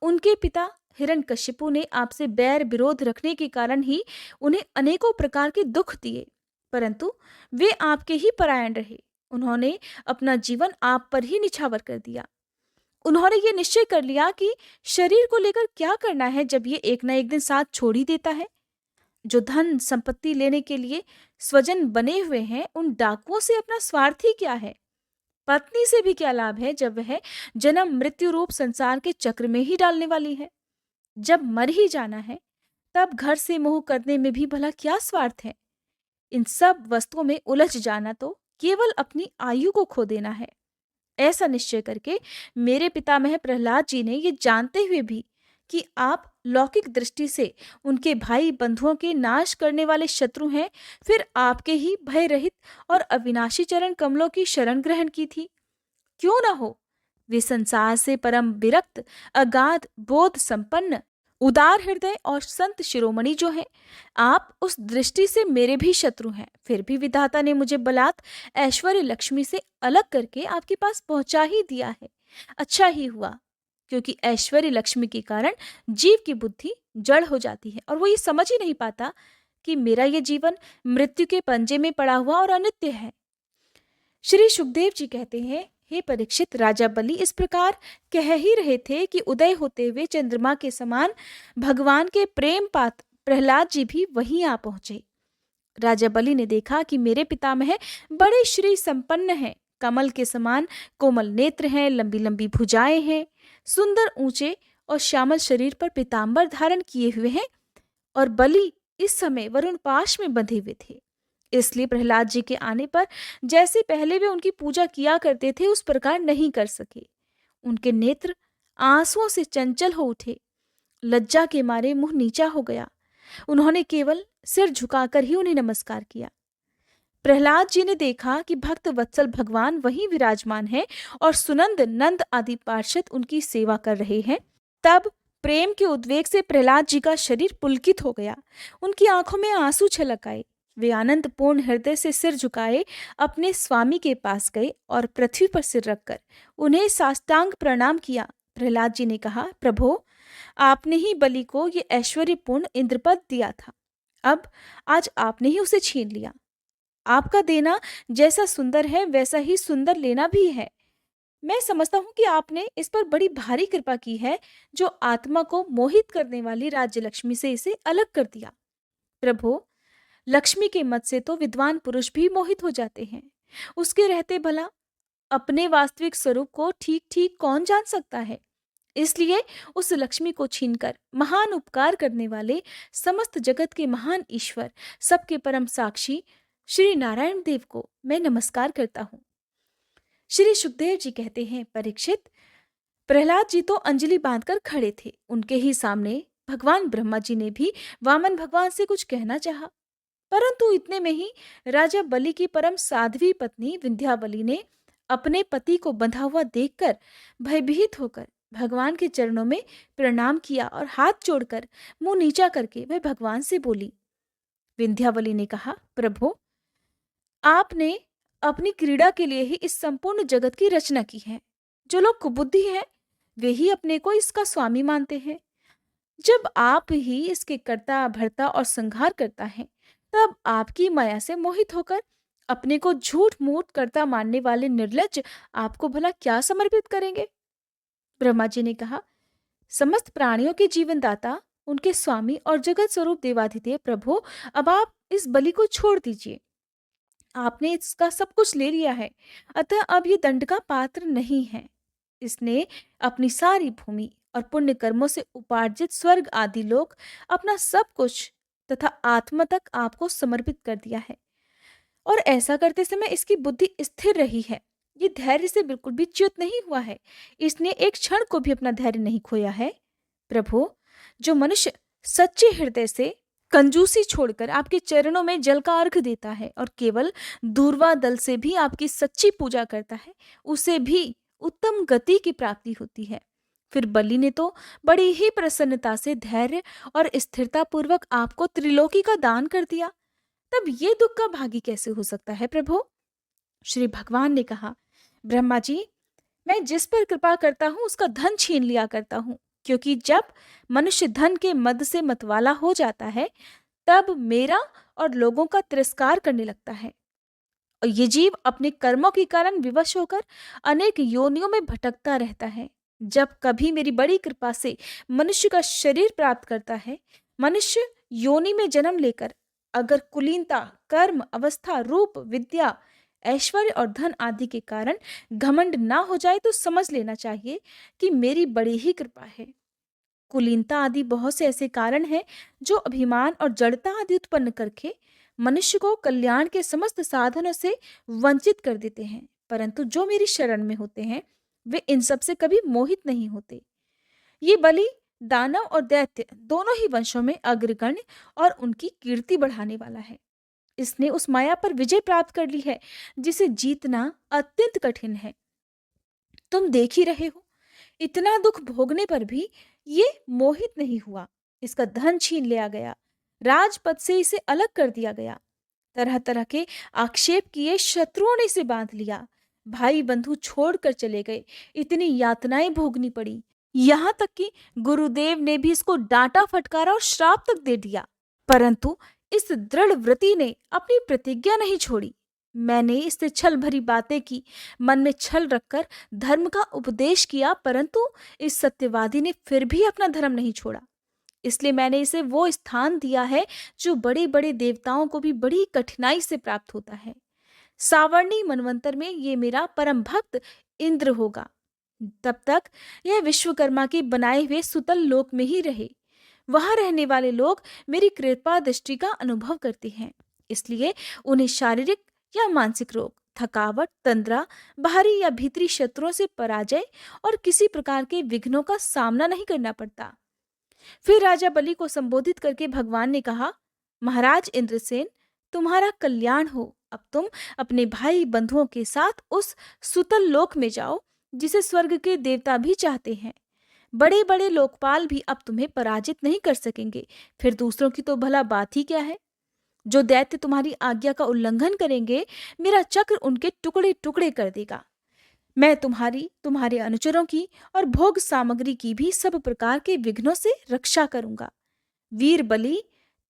उनके पिता हिरण्यकशिपु ने आपसे बैर विरोध रखने के कारण ही उन्हें अनेकों प्रकार के दुख दिए, परंतु वे आपके ही परायण रहे। उन्होंने अपना जीवन आप पर ही निछावर कर दिया। उन्होंने ये निश्चय कर लिया कि शरीर को लेकर क्या करना है, जब ये एक न एक दिन साथ छोड़ ही देता है। जो धन संपत्ति लेने के लिए स्वजन बने हुए हैं, उन डाकुओं से अपना स्वार्थ ही क्या है। पत्नी से भी क्या लाभ है, जब वह जन्म मृत्यु रूप संसार के चक्र में ही डालने वाली है। जब मर ही जाना है, तब घर से मोह करने में भी भला क्या स्वार्थ है। इन सब वस्तुओं में उलझ जाना तो केवल अपनी आयु को खो देना है। ऐसा निश्चय करके मेरे पितामह प्रहलाद जी ने ये जानते हुए भी कि आप लौकिक दृष्टि से उनके भाई बंधुओं के नाश करने वाले शत्रु हैं, फिर आपके ही भय रहित और अविनाशी चरण कमलों की शरण ग्रहण की थी। क्यों ना हो, वे संसार से परम विरक्त, अगाध बोध संपन्न, उदार हृदय और संत शिरोमणि जो है, आप उस दृष्टि से मेरे भी शत्रु हैं, फिर भी विधाता ने मुझे बलात् ऐश्वर्य लक्ष्मी से अलग करके आपके पास पहुंचा ही दिया है। अच्छा ही हुआ, क्योंकि ऐश्वर्य लक्ष्मी के कारण जीव की बुद्धि जड़ हो जाती है और वो ये समझ ही नहीं पाता कि मेरा ये जीवन मृत्यु के पंजे में पड़ा हुआ और अनित्य है। श्री सुखदेव जी कहते हैं, हे परीक्षित, राजा बलि इस प्रकार कह ही रहे थे कि उदय होते हुए चंद्रमा के समान भगवान के प्रेम पात्र प्रहलाद जी भी वहीं आ पहुंचे। राजा बलि ने देखा कि मेरे पितामह बड़े श्री संपन्न हैं, कमल के समान कोमल नेत्र हैं, लंबी लंबी भुजाएं हैं, सुंदर ऊंचे और श्यामल शरीर पर पीतांबर धारण किए हुए हैं, और बलि इस समय वरुण पाश में बंधे हुए थे। इसलिए प्रहलाद जी के आने पर जैसे पहले वे उनकी पूजा किया करते थे उस प्रकार नहीं कर सके। उनके नेत्र आंसुओं से चंचल हो उठे, लज्जा के मारे मुंह नीचा हो गया। उन्होंने केवल सिर झुकाकर ही उन्हें नमस्कार किया। प्रहलाद जी ने देखा कि भक्त वत्सल भगवान वहीं विराजमान है और सुनंद नंद आदि पार्षद उनकी सेवा कर रहे हैं। तब प्रेम के उद्वेग से प्रहलाद जी का शरीर पुलकित हो गया, उनकी आंखों में आंसू छलक आए। वे आनंद पूर्ण हृदय से सिर झुकाए अपने स्वामी के पास गए और पृथ्वी पर सिर रखकर उन्हें साष्टांग प्रणाम किया। प्रहलाद जी ने कहा, प्रभो, आपने ही बलि को ये ऐश्वर्यपूर्ण इंद्रपद दिया था, अब आज आपने ही उसे छीन लिया। आपका देना जैसा सुंदर है वैसा ही सुंदर लेना भी है। मैं समझता हूं कि आपने इस पर बड़ी भारी कृपा की है, जो आत्मा को मोहित करने वाली राज्य लक्ष्मी से इसे अलग कर दिया। प्रभु, लक्ष्मी के मत से तो विद्वान पुरुष भी मोहित हो जाते हैं, उसके रहते भला अपने वास्तविक स्वरूप को ठीक ठीक कौन जान सकता है। इसलिए उस लक्ष्मी को छीनकर महान उपकार करने वाले समस्त जगत के महान ईश्वर, सबके परम साक्षी श्री नारायण देव को मैं नमस्कार करता हूँ। श्री सुखदेव जी कहते हैं, परीक्षित, प्रहलाद जी तो अंजलि बांधकर खड़े थे। उनके ही सामने भगवान ब्रह्मा जी ने भी वामन भगवान से कुछ कहना चाहा, परंतु इतने में ही राजा बलि की परम साध्वी पत्नी विंध्यावली ने अपने पति को बंधा हुआ देखकर भयभीत होकर भगवान के चरणों में प्रणाम किया और हाथ जोड़कर मुंह नीचा करके वह भगवान से बोली। विंध्यावली ने कहा, प्रभु, आपने अपनी क्रीड़ा के लिए ही इस संपूर्ण जगत की रचना की है। जो लोग कुबुद्धि हैं वे ही अपने को इसका स्वामी मानते हैं। जब आप ही इसके कर्ता भर्ता और संहार करता है, तब आपकी माया से मोहित होकर अपने को झूठ मूठ कर्ता मानने वाले निर्लज्ज आपको भला क्या समर्पित करेंगे। ब्रह्मा जी ने कहा, समस्त प्राणियों के जीवन दाता, उनके स्वामी और जगत स्वरूप देवाधिदेव प्रभु, अब आप इस बलि को छोड़ दीजिए। आपने इसका सब कुछ ले लिया है, अतः अब ये दंड का पात्र नहीं है। इसने अपनी सारी भूमि और पुण्य कर्मों से उपार्जित स्वर्ग आदि लोक, अपना सब कुछ तथा आत्मा तक आपको समर्पित कर दिया है, और ऐसा करते समय इसकी बुद्धि स्थिर रही है। ये धैर्य से बिल्कुल भी च्युत नहीं हुआ है। इसने एक क्षण को भी अपना धैर्य नहीं खोया है। प्रभु, जो मनुष्य सच्चे हृदय से कंजूसी छोड़कर आपके चरणों में जल का अर्घ देता है और केवल दूर्वा दल से भी आपकी सच्ची पूजा करता है, उसे भी उत्तम गति की प्राप्ति होती है। फिर बलि ने तो बड़ी ही प्रसन्नता से धैर्य और स्थिरता पूर्वक आपको त्रिलोकी का दान कर दिया, तब ये दुख का भागी कैसे हो सकता है प्रभु। श्री भगवान ने कहा, ब्रह्मा जी, मैं जिस पर कृपा करता हूँ उसका धन छीन लिया करता हूँ, क्योंकि जब मनुष्य धन के मद से मतवाला हो जाता है, तब मेरा और लोगों का तिरस्कार करने लगता है, और ये जीव अपने कर्मों के कारण विवश होकर अनेक योनियों में भटकता रहता है। जब कभी मेरी बड़ी कृपा से मनुष्य का शरीर प्राप्त करता है, मनुष्य योनि में जन्म लेकर अगर कुलीनता, कर्म, अवस्था, रूप, विद्या, ऐश्वर्य और धन आदि के कारण घमंड ना हो जाए, तो समझ लेना चाहिए कि मेरी बड़ी ही कृपा है। कुलीनता आदि बहुत से ऐसे कारण हैं जो अभिमान और जड़ता आदि उत्पन्न करके मनुष्य को कल्याण के समस्त साधनों से वंचित कर देते हैं, परंतु जो मेरी शरण में होते हैं वे इन सब से कभी मोहित नहीं होते। ये बलि दानव और दैत्य दोनों ही वंशों में अग्रगण्य और उनकी कीर्ति बढ़ाने वाला है। इसने उस माया पर विजय प्राप्त कर ली है जिसे जीतना अत्यंत कठिन है। तुम देख ही रहे हो, इतना दुख भोगने पर भी ये मोहित नहीं हुआ, इसका धन छीन लिया गया, राजपद से इसे अलग कर दिया गया, तरह तरह के आक्षेप किए, शत्रुओं ने इसे बांध लिया, भाई बंधु छोड़कर चले गए, इतनी यातनाएं भोगनी पड़ी, यहाँ तक कि गुरुदेव ने भी इसको डांटा, फटकारा और श्राप तक दे दिया। परंतु इस दृढ़ व्रति ने अपनी प्रतिज्ञा नहीं छोड़ी। मैंने इससे छल भरी बातें की, मन में छल रखकर धर्म का उपदेश किया, परंतु इस सत्यवादी ने फिर भी अपना धर्म नहीं छोड़ा। इसलिए मैंने इसे वो स्थान दिया है जो बड़े बड़े देवताओं को भी बड़ी कठिनाई से प्राप्त होता है। सावर्णी मनवंतर में ये मेरा परम भक्त इंद्र होगा। तब तक यह विश्वकर्मा के बनाए हुए सुतल लोक में ही रहे। वहां रहने वाले लोग मेरी कृपा दृष्टि का अनुभव करते हैं, इसलिए उन्हें शारीरिक या मानसिक रोग, थकावट, तंद्रा, बाहरी या भीतरी शत्रुओं से पराजय और किसी प्रकार के विघ्नों का सामना नहीं करना पड़ता। फिर राजा बलि को संबोधित करके भगवान ने कहा, महाराज इंद्रसेन, तुम्हारा कल्याण हो। अब तुम अपने भाई बंधुओं के साथ उस सुतल लोक में जाओ जिसे स्वर्ग के देवता भी चाहते हैं। बड़े बड़े लोकपाल भी अब तुम्हें पराजित नहीं कर सकेंगे। फिर दूसरों की तो भला बात ही क्या है। जो दैत्य तुम्हारी आज्ञा का उल्लंघन करेंगे, मेरा चक्र उनके टुकड़े टुकड़े कर देगा। मैं तुम्हारी, तुम्हारे अनुचरों की और भोग सामग्री की भी सब प्रकार के विघ्नों से रक्षा करूंगा। वीर बलि,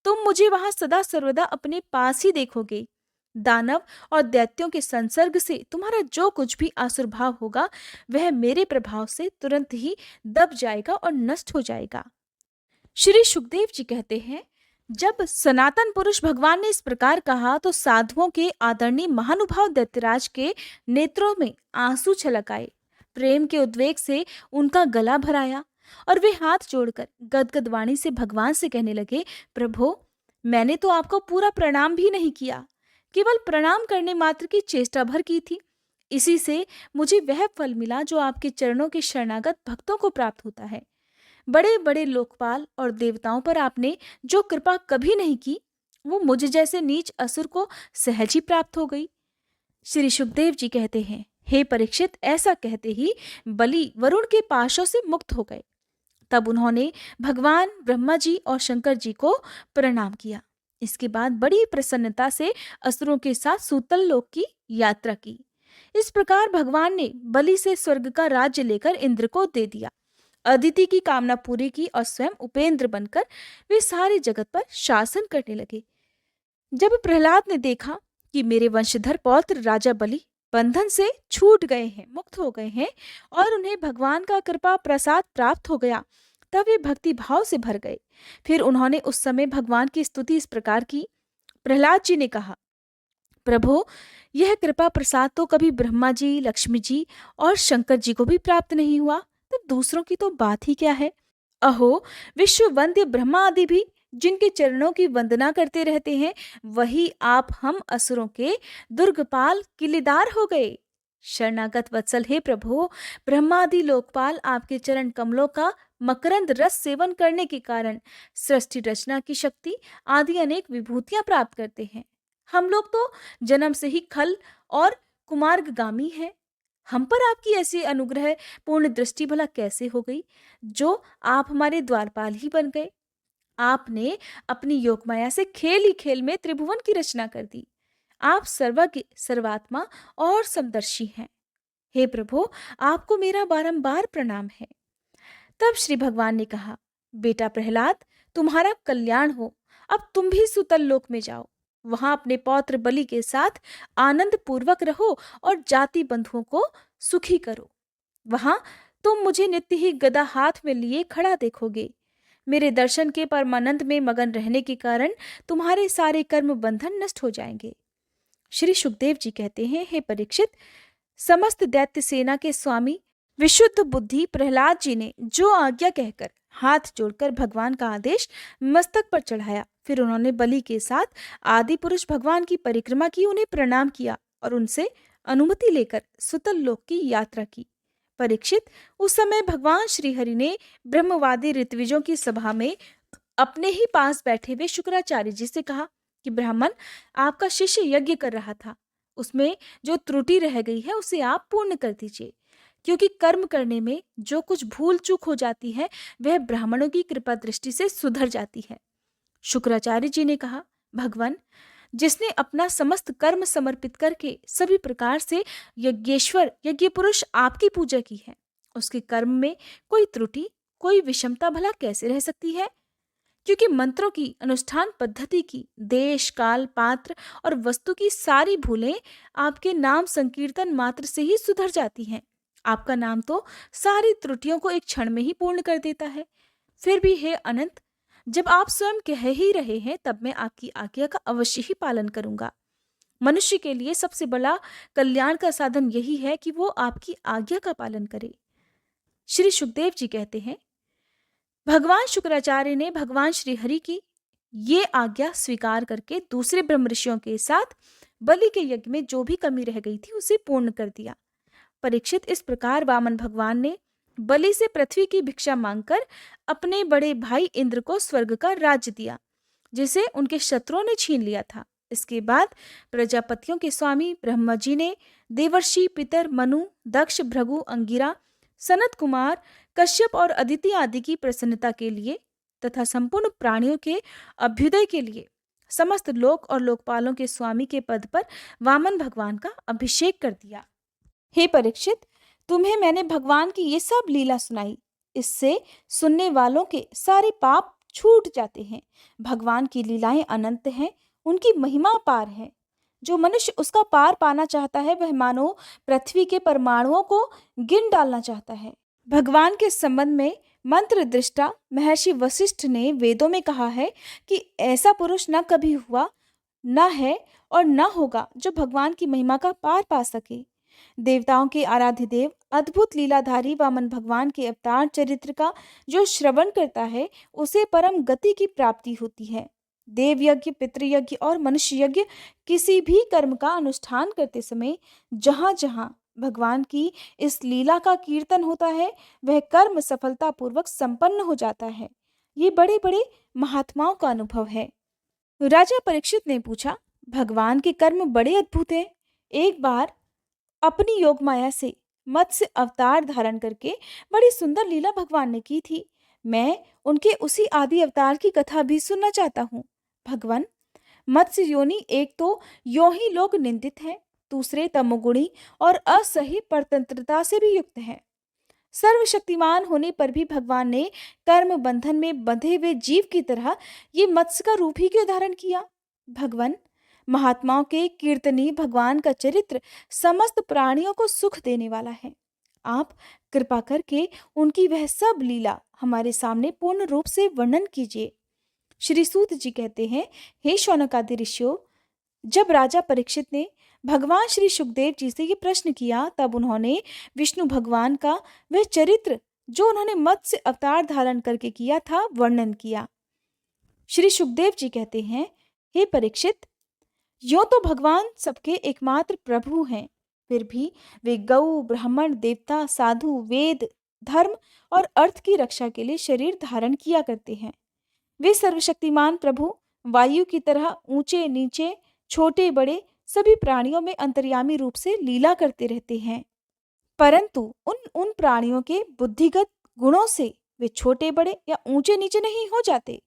तुम मुझे वहां सदा सर्वदा अपने पास ही देखोगे। दानव और दैत्यों के संसर्ग से तुम्हारा जो कुछ भी आसुर्भाव होगा, वह मेरे प्रभाव से तुरंत ही दब जाएगा और नष्ट हो जाएगा। श्री सुखदेव जी कहते हैं, जब सनातन पुरुष भगवान ने इस प्रकार कहा तो साधुओं के आदरणीय महानुभाव दैत्यराज के नेत्रों में आंसू छलक आए। प्रेम के उद्वेग से उनका गला भराया और वे हाथ जोड़कर गदगद वाणी से भगवान से कहने लगे, प्रभु, मैंने तो आपको पूरा प्रणाम भी नहीं किया, केवल प्रणाम करने मात्र की चेष्टा भर की थी। इसी से मुझे वह फल मिला जो आपके चरणों के शरणागत भक्तों को प्राप्त होता है। बड़े बड़े लोकपाल और देवताओं पर आपने जो कृपा कभी नहीं की, वो मुझ जैसे नीच असुर को सहज ही प्राप्त हो गई। श्री सुखदेव जी कहते हैं, हे परीक्षित, ऐसा कहते ही बलि वरुण के पाशों से मुक्त हो गए। तब उन्होंने भगवान ब्रह्मा जी और शंकर जी को प्रणाम किया। इसके बाद बड़ी प्रसन्नता से असुरों के साथ सूतल लोक की यात्रा की। इस प्रकार भगवान ने बलि से स्वर्ग का राज्य लेकर इंद्र को दे दिया। अदिति की कामना पूरी की और स्वयं उपेंद्र बनकर वे सारे जगत पर शासन करने लगे। जब प्रहलाद ने देखा कि मेरे वंशधर पौत्र राजा बलि बंधन से छूट गए हैं, मुक्त हो गए हैं और उन्हें भगवान का कृपा प्रसाद प्राप्त हो गया, तब वे भक्ति भाव से भर गए। फिर उन्होंने उस समय भगवान की स्तुति इस प्रकार की। प्रहलाद जी ने कहा, प्रभु, यह कृपा प्रसाद तो कभी ब्रह्मा जी, लक्ष्मी जी और शंकर जी को भी प्राप्त नहीं हुआ, तब दूसरों की तो बात ही क्या है। अहो, विश्व वंद्य ब्रह्मा आदि भी जिनके चरणों की वंदना करते रहते हैं, वही आप हम असुरों के दुर्गपाल किलेदार हो गए। शरणागत वत्सल हे प्रभु, ब्रह्मादि लोकपाल आपके चरण कमलों का मकरंद रस सेवन करने के कारण सृष्टि रचना की शक्ति आदि अनेक विभूतियां प्राप्त करते हैं। हम लोग तो जन्म से ही खल और कुमार्गगामी हैं। हम पर आपकी ऐसी अनुग्रह पूर्ण दृष्टि भला कैसे हो गई, जो आप हमारे द्वारपाल ही बन गए। आपने अपनी योगमाया से खेल ही खेल में त्रिभुवन की रचना कर दी। आप सर्वज्ञ, सर्वात्मा और समदर्शी हैं। हे प्रभु, आपको मेरा बारंबार प्रणाम है। तब श्री भगवान ने कहा, बेटा प्रहलाद, तुम्हारा कल्याण हो। अब तुम भी सुतल लोक में जाओ। वहां अपने पौत्र बलि के साथ आनंद पूर्वक रहो और जाति बंधुओं को सुखी करो। वहां तुम मुझे नित्य ही गदा हाथ में लिए खड़ा देखोगे। मेरे दर्शन के परमानंद में मगन रहने के कारण तुम्हारे सारे कर्म बंधन नष्ट हो जाएंगे। श्री सुखदेव जी कहते हैं, हे परीक्षित, समस्त दैत्य सेना के स्वामी विशुद्ध बुद्धि प्रहलाद जी ने जो आज्ञा कहकर हाथ जोड़कर भगवान का आदेश मस्तक पर चढ़ाया, फिर उन्होंने बलि के साथ आदि पुरुष भगवान की परिक्रमा की, उन्हें प्रणाम किया और उनसे अनुमति लेकर सुतल लोक की यात्रा की। परीक्षित, उस समय भगवान श्रीहरि ने ब्रह्मवादी ऋत्विजों की सभा में अपने ही पास बैठे हुए शुक्राचार्य जी से कहा कि ब्राह्मण, आपका शिष्य यज्ञ कर रहा था, उसमें जो त्रुटि रह गई है उसे आप पूर्ण कर दीजिए। क्योंकि कर्म करने में जो कुछ भूल चूक हो जाती है वह ब्राह्मणों की कृपा दृष्टि से सुधर जाती है। शुक्राचार्य जी ने कहा, भगवान, जिसने अपना समस्त कर्म समर्पित करके सभी प्रकार से यज्ञेश्वर यज्ञ पुरुष आपकी पूजा की है, उसके कर्म में कोई त्रुटि, कोई विषमता भला कैसे रह सकती है? क्योंकि मंत्रों की अनुष्ठान पद्धति की, देश काल पात्र और वस्तु की सारी भूलें आपके नाम संकीर्तन मात्र से ही सुधर जाती हैं। आपका नाम तो सारी त्रुटियों को एक क्षण में ही पूर्ण कर देता है। फिर भी हे अनंत, जब आप स्वयं कह ही रहे हैं तब मैं आपकी आज्ञा का अवश्य ही पालन करूंगा। मनुष्य के लिए सबसे बड़ा कल्याण का साधन यही है कि वो आपकी आज्ञा का पालन करे। श्री सुखदेव जी कहते हैं, भगवान शुक्राचार्य ने भगवान श्री हरि की ये आज्ञा स्वीकार करके दूसरे ब्रह्म ऋषियों के साथ बलि के यज्ञ में जो भी कमी रह गई थी उसे पूर्ण कर दिया। परीक्षित, इस प्रकार वामन भगवान ने बलि से पृथ्वी की भिक्षा मांगकर अपने बड़े भाई इंद्र को स्वर्ग का राज्य दिया, जिसे उनके शत्रुओं ने छीन लिया था। इसके बाद प्रजापतियों के स्वामी ब्रह्मा जी ने देवर्षि पितर मनु, दक्ष, भृगु, अंगिरा, सनत कुमार, कश्यप और अदिति आदि की प्रसन्नता के लिए तथा संपूर्ण प्राणियों के अभ्युदय के लिए समस्त लोक और लोकपालों के स्वामी के पद पर वामन भगवान का अभिषेक कर दिया। हे परीक्षित, तुम्हें मैंने भगवान की ये सब लीला सुनाई, इससे सुनने वालों के सारे पाप छूट जाते हैं। भगवान की लीलाएं अनंत हैं, उनकी महिमा अपार है। जो मनुष्य उसका पार पाना चाहता है वह मानो पृथ्वी के परमाणुओं को गिन डालना चाहता है। भगवान के संबंध में मंत्र दृष्टा महर्षि वशिष्ठ ने वेदों में कहा है कि ऐसा पुरुष न कभी हुआ, न है और न होगा जो भगवान की महिमा का पार पा सके। देवताओं के आराध्य देव अद्भुत लीलाधारी वामन भगवान के अवतार चरित्र का जो श्रवण करता है उसे परम गति की प्राप्ति होती है। देव यज्ञ, पितृयज्ञ और मनुष्य यज्ञ, किसी भी कर्म का अनुष्ठान करते समय जहां जहां भगवान की इस लीला का कीर्तन होता है वह कर्म सफलता पूर्वक संपन्न हो जाता है। ये बड़े बड़े महात्माओं का अनुभव है। राजा परीक्षित ने पूछा, भगवान के कर्म बड़े अद्भुत हैं। एक बार अपनी योग माया से मत्स्य अवतार धारण करके बड़ी सुंदर लीला भगवान ने की थी। मैं उनके उसी आदि अवतार की कथा भी सुनना चाहता हूँ। भगवान, मत्स्य योनि एक तो यों ही लोग निंदित है, दूसरे तमोगुणी और असह्य परतंत्रता से भी युक्त है। सर्वशक्तिमान होने पर भी भगवान ने कर्म बंधन में बंधे हुए जीव की तरह ये मत्स्य का रूप ही क्यों धारण किया? भगवान, महात्माओं के कीर्तनीय भगवान का चरित्र समस्त प्राणियों को सुख देने वाला है। आप कृपा करके उनकी वह सब लीला हमारे सामने पूर्ण रूप से वर्णन कीजिए। श्री सूत जी कहते हैं, हे शौनकादि ऋषियों, जब राजा परीक्षित ने भगवान श्री सुखदेव जी से ये प्रश्न किया तब उन्होंने विष्णु भगवान का वह चरित्र जो उन्होंने मत्स्य अवतार धारण करके किया था वर्णन किया। श्री सुखदेव जी कहते हैं, हे परीक्षित, यों तो भगवान सबके एकमात्र प्रभु हैं, फिर भी वे गौ, ब्राह्मण, देवता, साधु, वेद, धर्म और अर्थ की रक्षा के लिए शरीर धारण किया करते हैं। वे सर्वशक्तिमान प्रभु वायु की तरह ऊंचे नीचे, छोटे बड़े सभी प्राणियों में अंतर्यामी रूप से लीला करते रहते हैं। परंतु उन उन प्राणियों के बुद्धिगत गुणों से वे छोटे बड़े या ऊंचे नीचे नहीं हो जाते,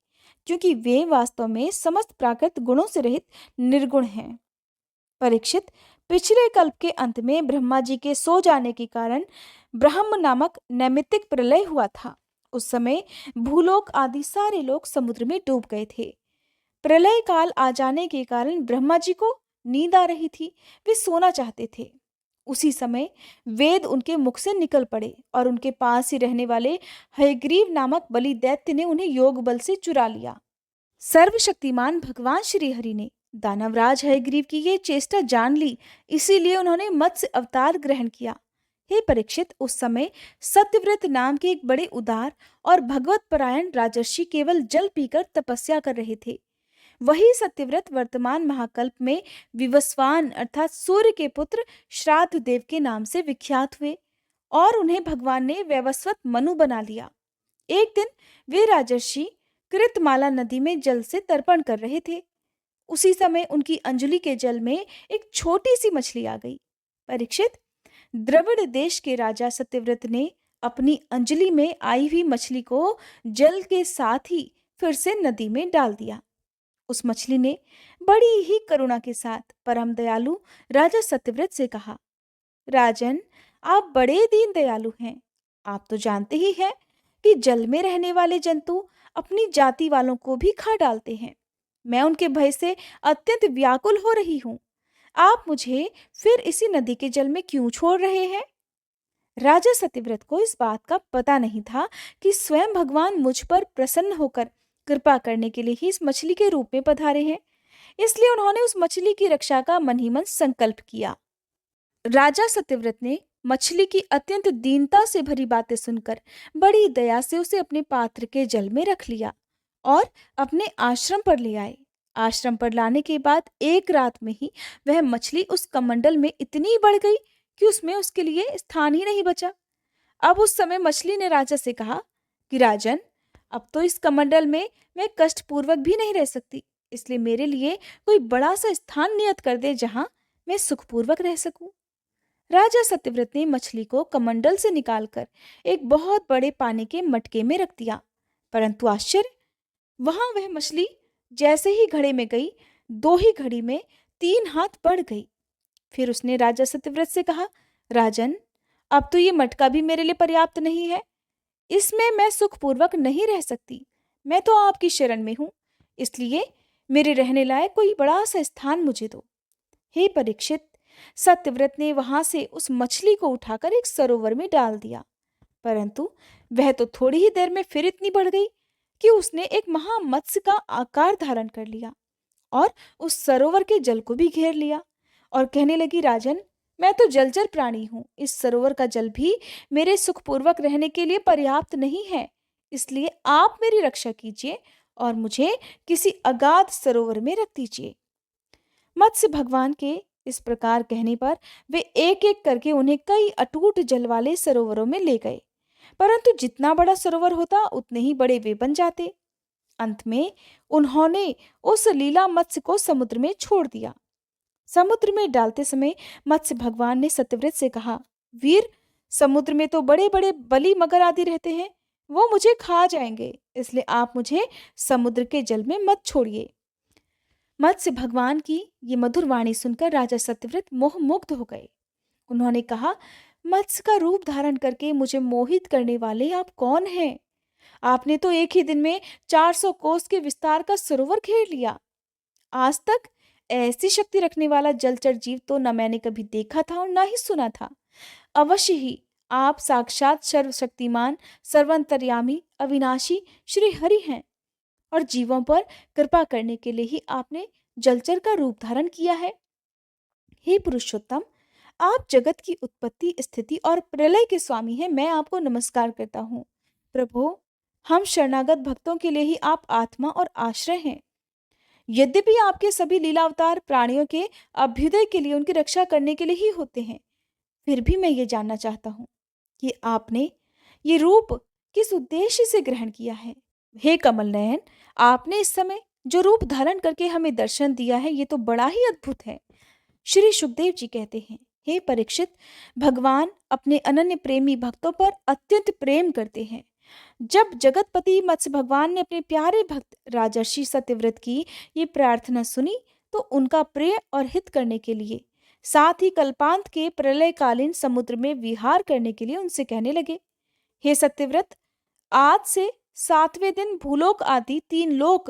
क्योंकि वे वास्तव में समस्त प्राकृत गुणों से रहित निर्गुण हैं। परीक्षित, पिछले कल्प के अंत में ब्रह्मा जी के सो जाने के कारण ब्रह्म नामक नैमित्तिक प्रलय हुआ था। उस समय भूलोक आदि सारे लोग समुद्र में डूब गए थे। प्रलय काल आ जाने के कारण ब्रह्मा जी को नींद आ रही थी, वे सोना चाहते थे। उसी समय वेद उनके मुख से निकल पड़े और उनके पास ही रहने वाले हयग्रीव नामक बलि दैत्य ने उन्हें योग बल से चुरा लिया। सर्वशक्तिमान भगवान श्री हरि ने दानवराज हयग्रीव की ये चेष्टा जान ली, इसीलिए उन्होंने मत्स्य अवतार ग्रहण किया। हे परीक्षित, उस समय सत्यव्रत नाम के एक बड़े उदार और भगवत परायण राजर्षि केवल जल पीकर तपस्या कर रहे थे। वही सत्यव्रत वर्तमान महाकल्प में विवस्वान अर्थात सूर्य के पुत्र श्राद्ध देव के नाम से विख्यात हुए और उन्हें भगवान ने वैवस्वत मनु बना लिया। एक दिन वे राजर्षि कृतमाला नदी में जल से तर्पण कर रहे थे। उसी समय उनकी अंजलि के जल में एक छोटी सी मछली आ गई। परीक्षित, द्रविड़ देश के राजा सत्यव्रत ने अपनी अंजलि में आई हुई मछली को जल के साथ ही फिर से नदी में डाल दिया। उस मछली ने बड़ी ही करुणा के साथ परम दयालु राजा सत्यव्रत से कहा, राजन, आप बड़े दीन दयालु हैं। आप तो जानते ही हैं कि जल में रहने वाले जंतु अपनी जाति वालों को भी खा डालते हैं। मैं उनके भय से अत्यंत व्याकुल हो रही हूँ। आप मुझे फिर इसी नदी के जल में क्यों छोड़ रहे हैं? राजा सत्यव्रत को इस बात का पता नहीं था कि स्वयं भगवान मुझ पर प्रसन्न होकर कृपा करने के लिए ही इस मछली के रूप में पधारे हैं। इसलिए उन्होंने उस मछली की रक्षा का मन ही मन संकल्प किया। राजा सत्यव्रत ने मछली की अत्यंत दीनता से भरी बातें सुनकर बड़ी दया से उसे अपने पात्र के जल में रख लिया और अपने आश्रम पर ले आए। आश्रम पर लाने के बाद एक रात में ही वह मछली उस कमंडल में इतनी बढ़ गई कि उसमें उसके लिए स्थान ही नहीं बचा। अब उस समय मछली ने राजा से कहा कि राजन, अब तो इस कमंडल में मैं कष्टपूर्वक भी नहीं रह सकती, इसलिए मेरे लिए कोई बड़ा सा स्थान नियत कर दे जहां मैं सुखपूर्वक रह सकूं। राजा सत्यव्रत ने मछली को कमंडल से निकालकर एक बहुत बड़े पानी के मटके में रख दिया। परंतु आश्चर्य, वहां वह मछली जैसे ही घड़े में गई, 2 ही घड़ी में 3 हाथ बढ़ गई। फिर उसने राजा सत्यव्रत से कहा, राजन, अब तो ये मटका भी मेरे लिए पर्याप्त नहीं है। इसमें मैं सुखपूर्वक नहीं रह सकती। मैं तो आपकी शरण में हूं, इसलिए मेरे रहने लायक कोई बड़ा सा स्थान मुझे दो। हे परीक्षित, सत्यव्रत ने वहां से उस मछली को उठाकर एक सरोवर में डाल दिया। परंतु वह तो थोड़ी ही देर में फिर इतनी बढ़ गई कि उसने एक महामत्स्य का आकार धारण कर लिया और उस सरोवर के जल को भी घेर लिया और कहने लगी, राजन, मैं तो जलचर प्राणी हूँ। इस सरोवर का जल भी मेरे सुखपूर्वक रहने के लिए पर्याप्त नहीं है। इसलिए आप मेरी रक्षा कीजिए और मुझे किसी अगाध सरोवर में रख दीजिए। मत्स्य भगवान के इस प्रकार कहने पर वे एक एक करके उन्हें कई अटूट जल वाले सरोवरों में ले गए। परंतु जितना बड़ा सरोवर होता उतने ही बड़े वे बन जाते। अंत में उन्होंने उस लीला मत्स्य को समुद्र में छोड़ दिया। समुद्र में डालते समय मत्स्य भगवान ने सत्यव्रत से कहा, वीर, समुद्र में तो बड़े बड़े बली मगर आदि रहते हैं, वो मुझे खा जाएंगे, इसलिए आप मुझे समुद्र के जल में मत छोड़िए। मत्स्य भगवान की ये मधुर वाणी सुनकर राजा सत्यव्रत मोहमुग्ध हो गए। उन्होंने कहा, मत्स्य का रूप धारण करके मुझे मोहित करने वाले आप कौन हैं? आपने तो एक ही दिन में 400 कोस के विस्तार का सरोवर घेर लिया। आज तक ऐसी शक्ति रखने वाला जलचर जीव तो न मैंने कभी देखा था और न ही सुना था। अवश्य ही आप साक्षात सर्वशक्तिमान, सर्वांतर्यामी, अविनाशी श्री हरि हैं और जीवों पर कृपा करने के लिए ही आपने जलचर का रूप धारण किया है। हे पुरुषोत्तम, आप जगत की उत्पत्ति, स्थिति और प्रलय के स्वामी हैं। मैं आपको नमस्कार करता हूँ। प्रभु, हम शरणागत भक्तों के लिए ही आप आत्मा और आश्रय हैं। यद्यपि आपके सभी लीला अवतार प्राणियों के अभ्युदय के लिए, उनकी रक्षा करने के लिए ही होते हैं, फिर भी मैं ये जानना चाहता हूँ कि आपने ये रूप किस उद्देश्य से ग्रहण किया है। हे कमल नयन, आपने इस समय जो रूप धारण करके हमें दर्शन दिया है, ये तो बड़ा ही अद्भुत है। श्री सुखदेव जी कहते हैं, हे परीक्षित, भगवान अपने अनन्य प्रेमी भक्तों पर अत्यंत प्रेम करते हैं। जब जगतपति मत्स्य भगवान ने अपने प्यारे भक्त राजर्षि सत्यव्रत की ये प्रार्थना सुनी, तो उनका प्रिय और हित करने के लिए, साथ ही कल्पांत के प्रलयकालीन समुद्र में विहार करने के लिए उनसे कहने लगे, हे सत्यव्रत, आज से 7वें दिन भूलोक आदि 3 लोक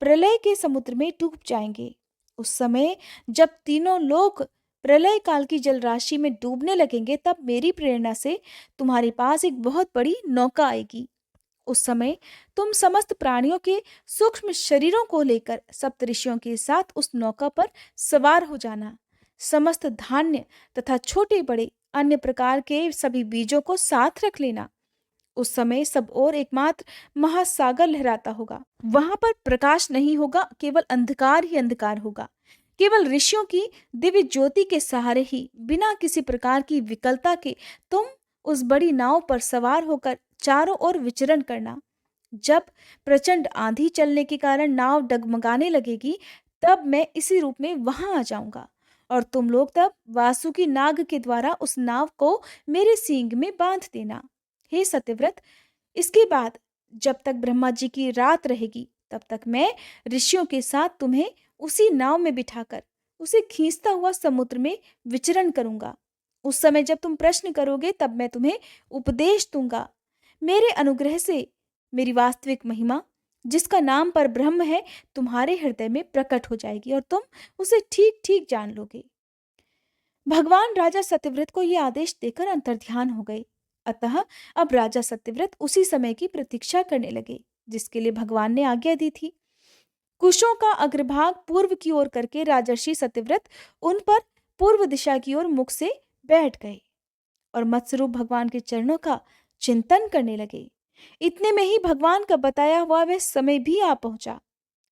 प्रलय के समुद्र में डूब जाएंगे। उस समय जब तीनों लोक प्रलय काल की जलराशि में डूबने लगेंगे, तब मेरी प्रेरणा से तुम्हारे पास एक बहुत बड़ी नौका आएगी। उस समय तुम समस्त प्राणियों के सूक्ष्म शरीरों को लेकर सप्तऋषियों के साथ उस नौका पर सवार हो जाना। समस्त धान्य तथा छोटे बड़े अन्य प्रकार के सभी बीजों को साथ रख लेना। उस समय सब और एकमात्र महासागर लहराता होगा। वहां पर प्रकाश नहीं होगा, केवल अंधकार ही अंधकार होगा। केवल ऋषियों की दिव्य ज्योति के सहारे ही, बिना किसी प्रकार की विकलता के, तुम उस बड़ी नाव पर सवार होकर चारों ओर विचरण करना। जब प्रचंड आंधी चलने के कारण नाव डगमगाने लगेगी, तब मैं इसी रूप में वहां आ जाऊंगा और तुम लोग तब वासुकी नाग के द्वारा उस नाव को मेरे सींग में बांध देना। हे सत्यव्रत, इसके बाद जब तक ब्रह्मा जी की रात रहेगी तब तक मैं ऋषियों के साथ तुम्हें उसी नाव में बिठाकर उसे खींचता हुआ समुद्र में विचरण करूंगा। उस समय जब तुम प्रश्न करोगे तब मैं तुम्हें उपदेश दूंगा। मेरे अनुग्रह से मेरी वास्तविक महिमा, जिसका नाम पर ब्रह्म है, तुम्हारे हृदय में प्रकट हो जाएगी और तुम उसे ठीक ठीक जान लोगे। भगवान राजा सत्यव्रत को यह आदेश देकर अंतर्ध्यान हो गए। अतः अब राजा सत्यव्रत उसी समय की प्रतीक्षा करने लगे जिसके लिए भगवान ने आज्ञा दी थी। कुशों का अग्रभाग पूर्व की ओर करके राजर्षि सत्यव्रत उन पर पूर्व दिशा की ओर मुख से बैठ गए और मत्स्यरूप भगवान के चरणों का चिंतन करने लगे। इतने में ही भगवान का बताया हुआ वह समय भी आ पहुंचा।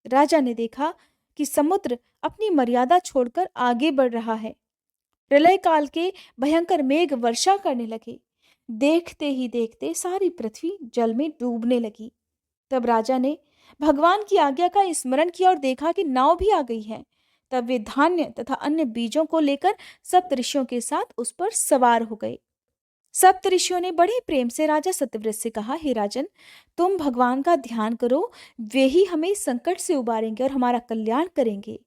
राजा ने देखा कि समुद्र अपनी मर्यादा छोड़कर आगे बढ़ रहा है। प्रलय काल के भयंकर मेघ वर्षा करने लगे। देखते ही देखते सारी पृथ्वी जल में डूबने लगी। तब राजा ने भगवान की आज्ञा का स्मरण किया और देखा कि नाव भी आ गई है। तब वे धान्य तथा अन्य बीजों को लेकर सप्तऋषियों के साथ उस पर सवार हो गए। सप्तऋषियों ने बड़े प्रेम से राजा सत्यव्रत से कहा, हे राजन, तुम भगवान का ध्यान करो, वे ही हमें संकट से उबारेंगे और हमारा कल्याण करेंगे।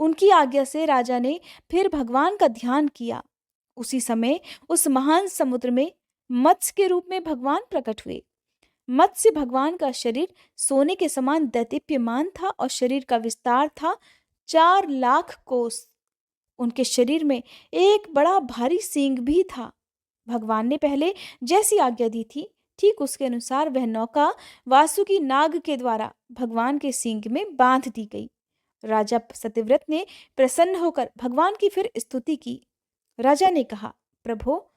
उनकी आज्ञा से राजा ने फिर भगवान का ध्यान किया। उसी समय उस महान समुद्र में मत्स्य के रूप में भगवान प्रकट हुए। मत्स्य भगवान का शरीर सोने के समान दैदीप्यमान था और शरीर का विस्तार था 4 लाख कोस। उनके शरीर में एक बड़ा भारी सींग भी था। भगवान ने पहले जैसी आज्ञा दी थी ठीक उसके अनुसार वह नौका वासुकी नाग के द्वारा भगवान के सींग में बांध दी गई। राजा सत्यव्रत ने प्रसन्न होकर भगवान की फिर स्तुति की। राजा ने कहा, प्रभो,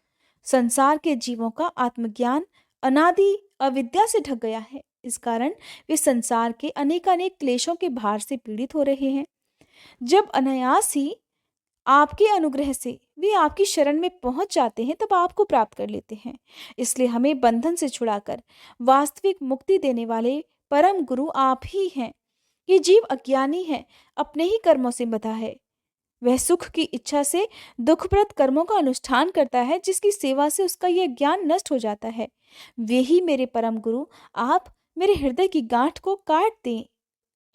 संसार के जीवों का आत्मज्ञान अनादि अविद्या से ढक गया है। इस कारण वे संसार के अनेकानेक क्लेशों के भार से पीड़ित हो रहे हैं। जब अनायास ही आपके अनुग्रह से वे आपकी शरण में पहुंच जाते हैं तब आपको प्राप्त कर लेते हैं। इसलिए हमें बंधन से छुड़ाकर वास्तविक मुक्ति देने वाले परम गुरु आप ही हैं। ये जीव अज्ञानी है, अपने ही कर्मों से बंधा है। वह सुख की इच्छा से दुखप्रद कर्मों का अनुष्ठान करता है, जिसकी सेवा से उसका यह ज्ञान नष्ट हो जाता है। वे ही मेरे परम गुरु, आप मेरे हृदय की गांठ को काट दें।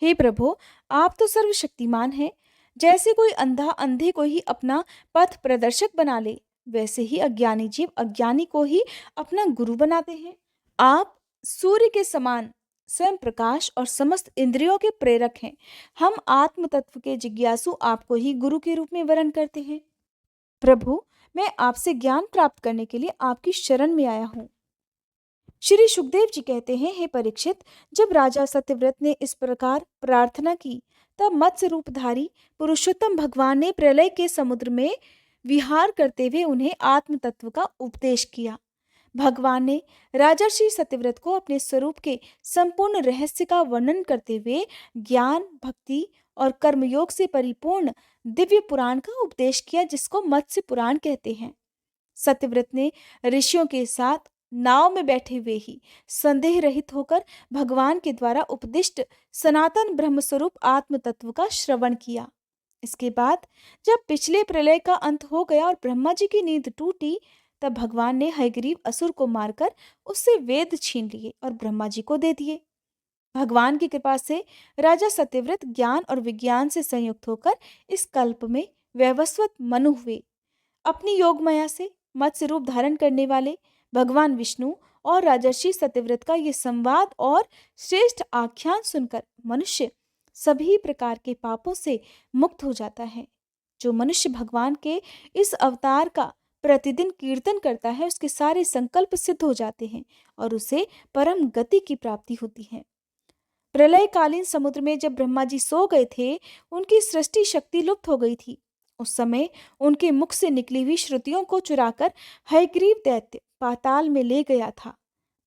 हे प्रभु, आप तो सर्वशक्तिमान हैं। जैसे कोई अंधा अंधे को ही अपना पथ प्रदर्शक बना ले, वैसे ही अज्ञानी जीव अज्ञानी को ही अपना गुरु बनाते हैं। आप सूर्य के समान स्वयं प्रकाश और समस्त इंद्रियों के प्रेरक हैं। हम आत्म तत्व के जिज्ञासु आपको ही गुरु के रूप में वरण करते हैं। प्रभु, मैं आपसे ज्ञान प्राप्त करने के लिए आपकी शरण में आया हूँ। श्री सुखदेव जी कहते हैं, हे परीक्षित, जब राजा सत्यव्रत ने इस प्रकार प्रार्थना की तब मत्स्य रूपधारी पुरुषोत्तम भगवान ने प्रलय के समुद्र में विहार करते हुए उन्हें आत्म तत्व का उपदेश किया। भगवान ने राजर्षि सत्यव्रत को अपने स्वरूप के संपूर्ण रहस्य का वर्णन करते हुए ज्ञान, भक्ति और कर्मयोग से परिपूर्ण दिव्य पुराण का उपदेश किया, जिसको मत्स्य पुराण कहते हैं। सत्यव्रत ने ऋषियों के साथ नाव में बैठे हुए ही संदेह रहित होकर भगवान के द्वारा उपदिष्ट सनातन ब्रह्म स्वरूप आत्म तत्व का श्रवण किया। इसके बाद जब पिछले प्रलय का अंत हो गया और ब्रह्मा जी की नींद टूटी, तब भगवान ने हयग्रीव असुर को मारकर उससे वेद छीन लिए और ब्रह्मा जी को दे दिए। भगवान की कृपा से राजा सत्यव्रत ज्ञान और विज्ञान से संयुक्त होकर इस कल्प में वैवस्वत मनु हुए। अपनी योगमाया से मत्स्य रूप धारण करने वाले भगवान विष्णु और राजर्षि सत्यव्रत का ये संवाद और श्रेष्ठ आख्यान सुनकर मनुष्य सभी प्रकार के पापों से मुक्त हो जाता है। जो मनुष्य भगवान के इस अवतार का प्रतिदिन कीर्तन करता है, उसके सारे संकल्प सिद्ध हो जाते हैं और उसे परम गति की प्राप्ति होती है। प्रलयकालीन समुद्र में जब ब्रह्मा जी सो गए थे, उनकी सृष्टि शक्ति लुप्त हो गई थी। उस समय उनके मुख से निकली हुई श्रुतियों को चुराकर हयग्रीव दैत्य पाताल में ले गया था।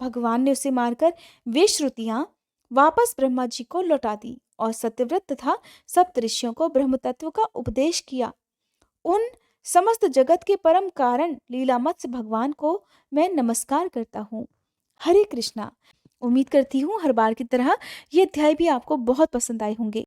भगवान ने उसे मारकर वे श्रुतियां वापस ब्रह्मा जी को लौटा दी और सत्यव्रत तथा सप्तऋषियों को ब्रह्म तत्व का उपदेश किया। उन समस्त जगत के परम कारण लीला मत्स्य भगवान को मैं नमस्कार करता हूँ। हरे कृष्णा। उम्मीद करती हूँ हर बार की तरह ये अध्याय भी आपको बहुत पसंद आए होंगे।